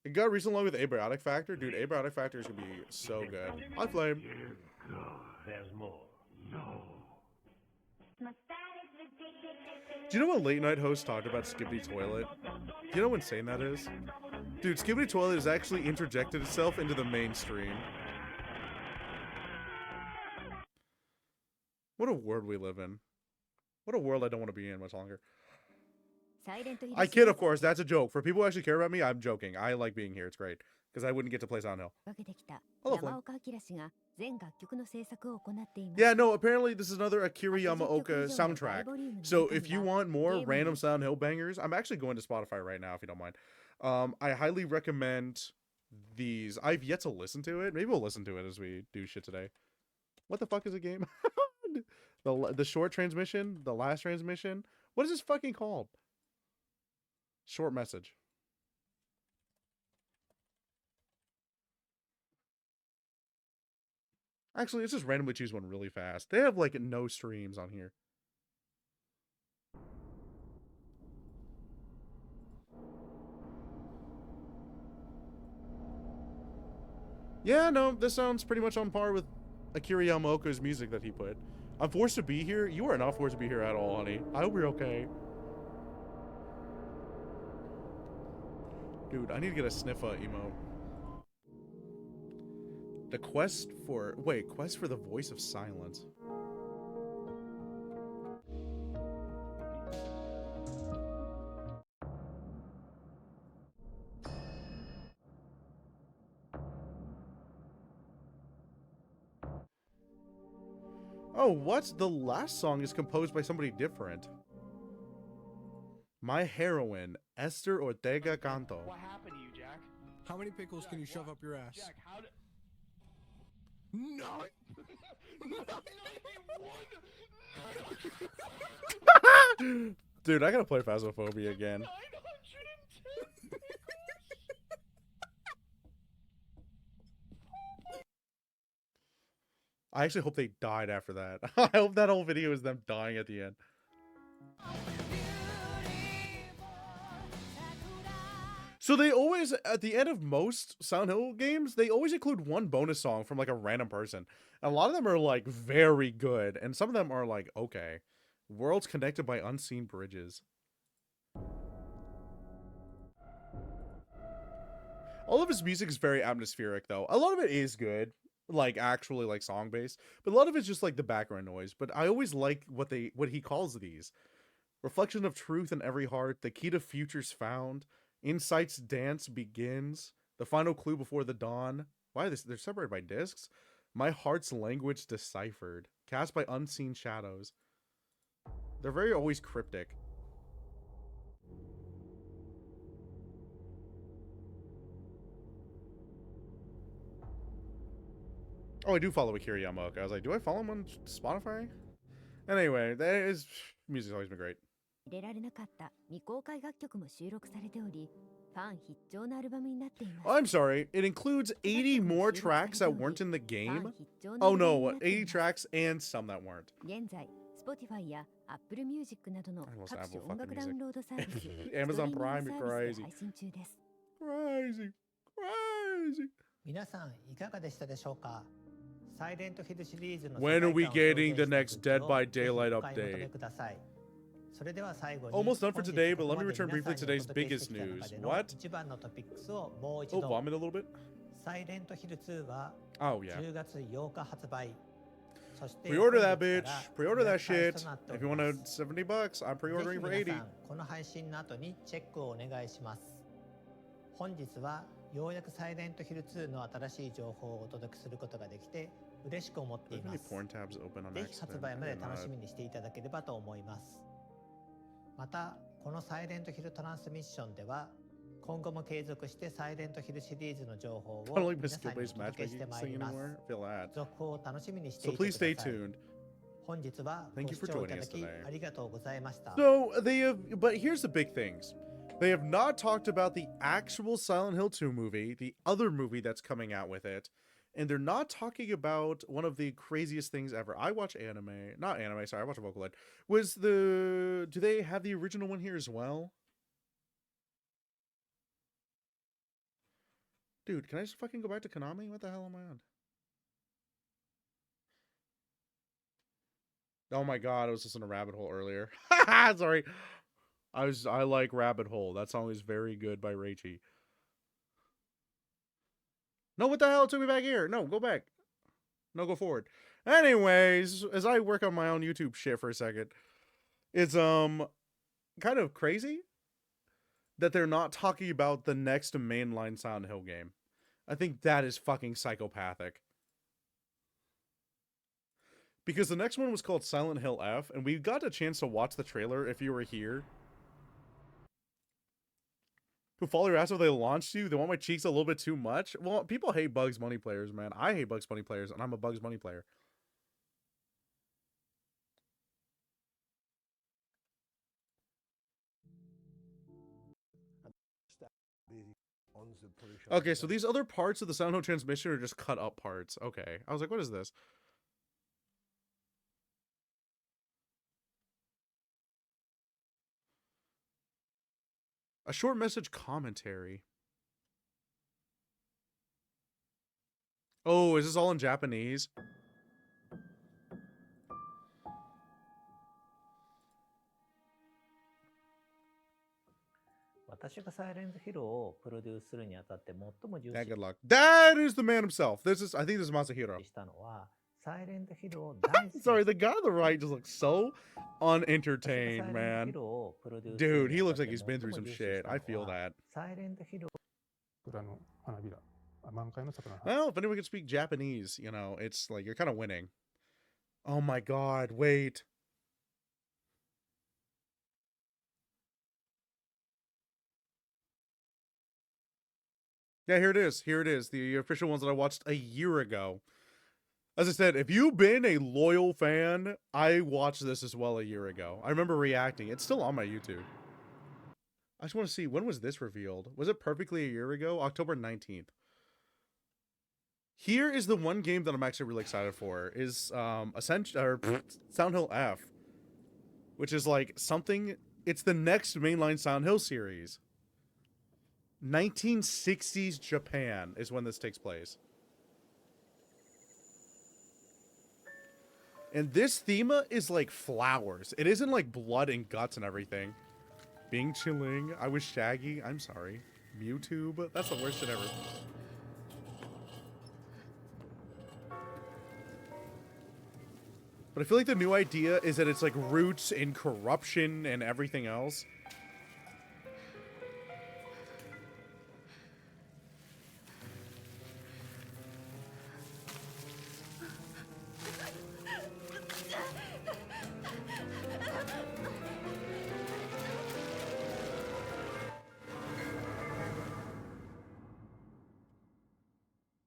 It got recently along with Abiotic Factor. Dude, Abiotic Factor is going to be so good. Hi, Flame. There's more. No. Do you know what late night host talked about Skibbity Toilet? Do you know how insane that is? Dude, Skibbity Toilet has actually interjected itself into the mainstream. What a world we live in. What a world I don't want to be in much longer. I kid, of course. That's a joke. For people who actually care about me, I'm joking. I like being here. It's great. Because I wouldn't get to play Silent Hill. 分けてきた Hello, 山岡明氏が全楽曲の制作を行っています。 Yeah, no, apparently this is another Akira Yamaoka soundtrack. So if you want more random Silent Hill bangers, I'm actually going to Spotify right now if you don't mind. I highly recommend these. I've yet to listen to it. Maybe we'll listen to it as we do shit today. What the fuck is a game? The short transmission? The last transmission? What is this fucking called? Short message. Actually, let's just randomly choose one really fast. They have, like, no streams on here. Yeah, no, this sounds pretty much on par with Akira Yamaoka's music that he put. I'm forced to be here? You are not forced to be here at all, honey. I hope you're okay. Dude, I need to get a sniffa emote. The quest for... Wait, quest for the voice of silence. Oh, what? The last song is composed by somebody different. My heroine, Esther Ortega Canto. What happened to you, Jack? How many pickles can you shove up your ass? Jack, how did... No! Dude, I gotta play Phasmophobia again. I actually hope they died after that. I hope that whole video is them dying at the end. So they always, at the end of most Silent Hill games, they always include one bonus song from like a random person. And a lot of them are like very good. And some of them are like, okay. Worlds connected by unseen bridges. All of his music is very atmospheric though. A lot of it is good. Like actually like song based. But a lot of it's just like the background noise. But I always like what he calls these. Reflection of truth in every heart. The key to futures found. Insight's dance begins. The final clue before the dawn. Why are they're separated by discs? My heart's language deciphered. Cast by unseen shadows. They're very always cryptic. Oh, I do follow Akira Yamaoka. I was like, do I follow him on Spotify? Anyway, music's always been great. 入れられなかった未公開楽曲も収録されており、ファン必聴のアルバムになっています。Oh, I'm sorry. It includes 80 more tracks that weren't in the game? Oh no, 80 tracks and some that weren't. 現在、Spotify や Apple Music などの I almost 各種 Apple 音楽 fucking ダウン music. ロードサービス、 Amazon ストリーミング Prime, サービスで crazy. 配信中です。Crazy. Crazy. 皆さんいかがでしたでしょうか。サイレントヒルシリーズの When are we 世界観を表 getting 現 the した next グッズを Dead by ぜひ Daylight お買い求め update? ください。それでは最後に Almost done for 本日 today, こ but こ let me まで return 皆 briefly さんにお today's 届けして biggest きた中 news. での What? 一番のトピックスをもう一 Oh, 度 vomit a little bit? サイレントヒル2は Oh, yeah. 10月8日発売。そして Pre-order that 本日 bitch. から Pre-order that 予約開 shit. 始となってお If り you ま want す。 $70, I'm ぜ pre-ordering ひ for 皆 $80. さんこの配信の後にチェックをお願いします。本日はようやくサイレントヒル2の新しい情報をお届けすることができて嬉しく思ってい Are ま there す。 any porn tabs open on ぜひ accident? 発売ま I で did 楽し not. みにしていただければと思います。またこのサイレントヒルトランスミッションでは今後も継続してサイレントヒルシリーズの情報 I don't を like 皆 my さんにお skill-based 届けして matchmaking まい thing ります。 anymore. I feel that. 続報を楽しみにして So いてく please ださい。 stay tuned. 本日は Thank ご you 視 for 聴いた joining だ us き today. ありがとうございました。 So they have, but here's the big things. They have not talked about the actual Silent Hill 2 movie, the other movie that's coming out with it, and they're not talking about one of the craziest things ever. I watch anime, not anime, sorry, I watch Vocaloid. Do they have the original one here as well? Dude, can I just fucking go back to Konami? What the hell am I on? Oh my god, I was just in a rabbit hole earlier. Sorry. I like Rabbit Hole. That song is very good by Reichi. No, what the hell? It took me back here. No, go back. No, go forward. Anyways, as I work on my own YouTube shit for a second, it's kind of crazy that they're not talking about the next mainline Silent Hill game. I think that is fucking psychopathic. Because the next one was called Silent Hill F, and we got a chance to watch the trailer if you were here. Who follow your ass if they launched you? They want my cheeks a little bit too much? Well, people hate Bugs Bunny players, man. I hate Bugs Bunny players, and I'm a Bugs Bunny player. Okay, so these other parts of the Silent Hill transmission are just cut up parts. Okay. I was like, what is this? A short message commentary. Oh, is this all in Japanese? Yeah, good luck. That is the man himself. I think this is Masahiro. Sorry, the guy on the right just looks so unentertained, man. Dude, he looks like he's been through some shit. I feel that. Well, if anyone can speak Japanese, you know, it's like you're kind of winning. Oh my god, wait. Yeah, here it is. Here it is. The official ones that I watched a year ago. As I said, if you've been a loyal fan, I watched this as well a year ago. I remember reacting. It's still on my YouTube. I just want to see, when was this revealed? Was it perfectly a year ago? October 19th. Here is the one game that I'm actually really excited for. Is Silent Hill F. Which is like something... It's the next mainline Silent Hill series. 1960s Japan is when this takes place. And this theme is like flowers. It isn't like blood and guts and everything. Being chilling. I was Shaggy. I'm sorry. Mewtwo. That's the worst shit ever. But I feel like the new idea is that it's like roots in corruption and everything else.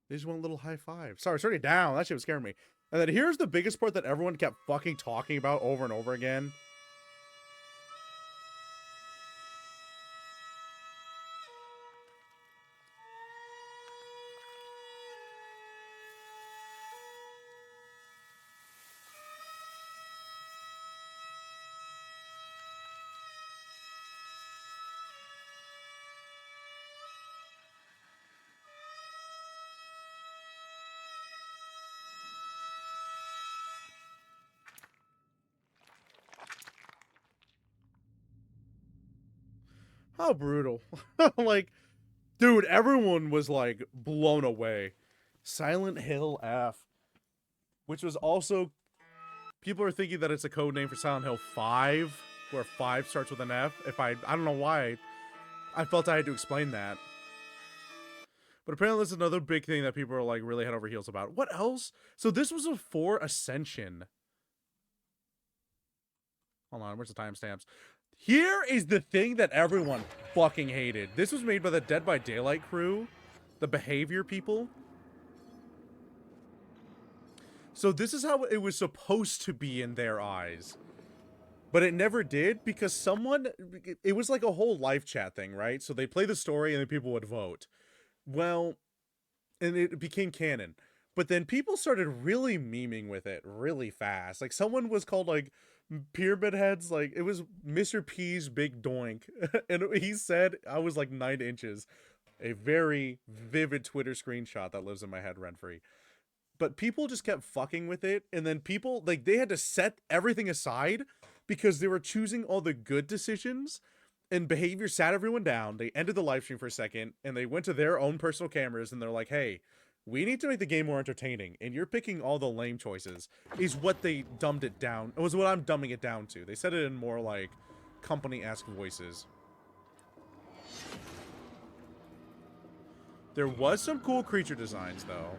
They just want a little high five. Sorry, turn it down. That shit was scaring me. And then here's the biggest part that everyone kept fucking talking about over and over again. How brutal. Like, dude, everyone was like blown away. Silent Hill F, which was also, people are thinking that it's a code name for Silent Hill 5, where 5 starts with an F. I don't know why I felt I had to explain that. But apparently that's another big thing that people are like really head over heels about. What else? So this was before Ascension. Hold on, where's the timestamps? Here is the thing that everyone fucking hated. This was made by the Dead by Daylight crew, the Behavior people. So this is how it was supposed to be in their eyes. But it never did, because someone, it was like a whole live chat thing, right? So they play the story and then people would vote. Well, and it became canon. But then people started really memeing with it really fast. Like, someone was called, like, Pyramid Heads. Like, it was Mr. P's Big Doink. And he said I was, like, 9 inches. A very vivid Twitter screenshot that lives in my head rent-free. But people just kept fucking with it. And then people, like, they had to set everything aside because they were choosing all the good decisions. And Behavior sat everyone down. They ended the live stream for a second, and they went to their own personal cameras, and they're like, hey, we need to make the game more entertaining, and you're picking all the lame choices, is what they dumbed it down. It was what I'm dumbing it down to. They said it in more, like, company-esque voices. There was some cool creature designs, though.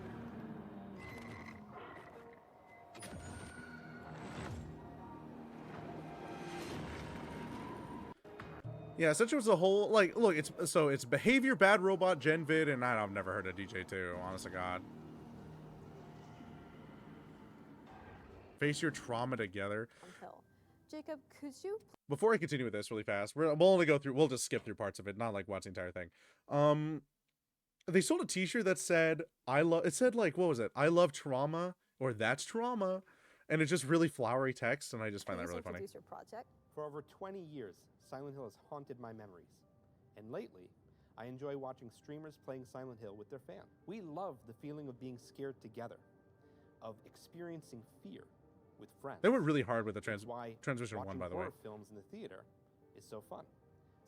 Yeah, essentially it was a whole, like, look, it's Behavior, Bad Robot, Genvid, and I've never heard of DJ2, honest to God. Face your trauma together. Jacob, could you... Before I continue with this really fast, we'll only go through, we'll just skip through parts of it, not like watch the entire thing. They sold a t-shirt that said, it said, like, what was it? I love trauma, or that's trauma, and it's just really flowery text, and I just find that really funny. Your project? For over 20 years, Silent Hill has haunted my memories. And lately, I enjoy watching streamers playing Silent Hill with their fans. We love the feeling of being scared together, of experiencing fear with friends. They went really hard with the Transmission 1, by the way. Horror films in the theater is so fun.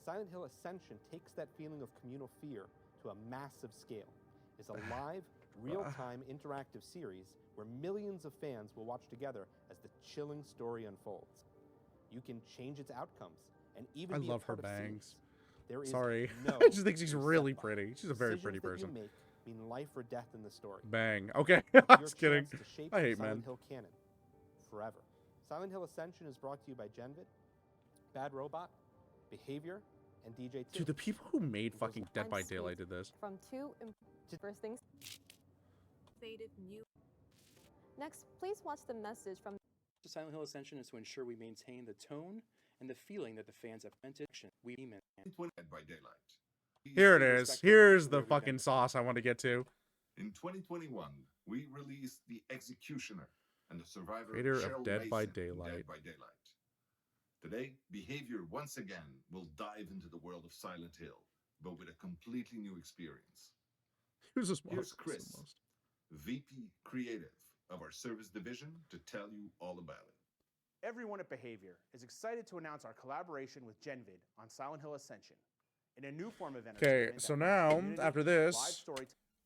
Silent Hill Ascension takes that feeling of communal fear to a massive scale. It's a live, real-time interactive series where millions of fans will watch together as the chilling story unfolds. You can change its outcomes and even be a part of bangs. There is Sorry. no I just think she's really pretty. She's a very pretty person. Decisions that you make mean life or death in the story. Bang. Okay. I was kidding. I hate men. Silent Hill canon forever. Silent Hill Ascension is brought to you by Genvid, Bad Robot, Behavior, and DJ2. Dude, the people who made fucking Dead by Daylight did this. From two first things. Next, please watch the message from The Silent Hill Ascension is to ensure we maintain the tone and the feeling that the fans have mentioned. We mean Dead by Daylight. Here it is. Here's the fucking sauce I want to get to. In 2021, we released The Executioner and the survivor Creator Cheryl of Dead by Mason in Daylight. Dead by Daylight. Today, Behavior once again will dive into the world of Silent Hill, but with a completely new experience. Here's Chris, VP Creative of our service division, to tell you all about it. Everyone at Behavior is excited to announce our collaboration with Genvid on Silent Hill Ascension in a new form of Okay, so now, after this,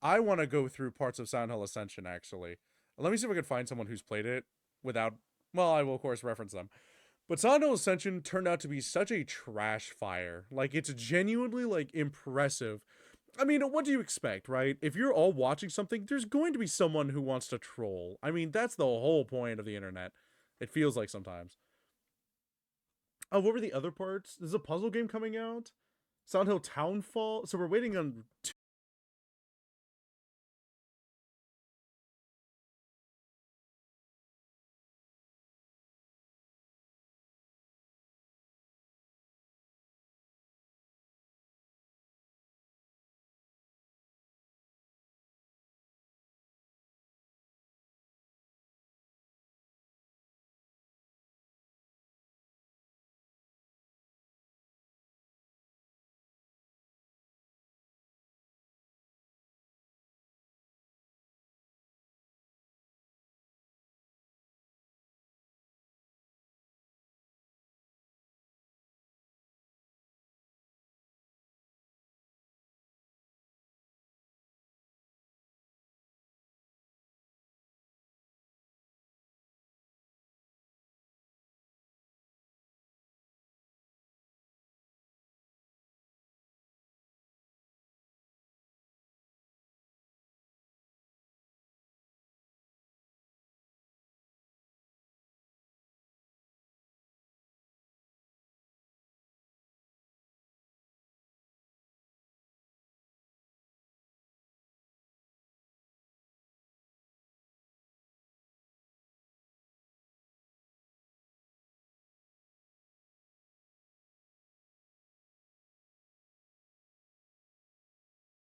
I want to go through parts of Silent Hill Ascension, actually. Let me see if I can find someone who's played it without... Well, I will, of course, reference them. But Silent Hill Ascension turned out to be such a trash fire. Like, it's genuinely, like, impressive. I mean, what do you expect, right? If you're all watching something, there's going to be someone who wants to troll. I mean, that's the whole point of the internet. It feels like sometimes. Oh, what were the other parts? There's a puzzle game coming out. Silent Hill Townfall. So we're waiting on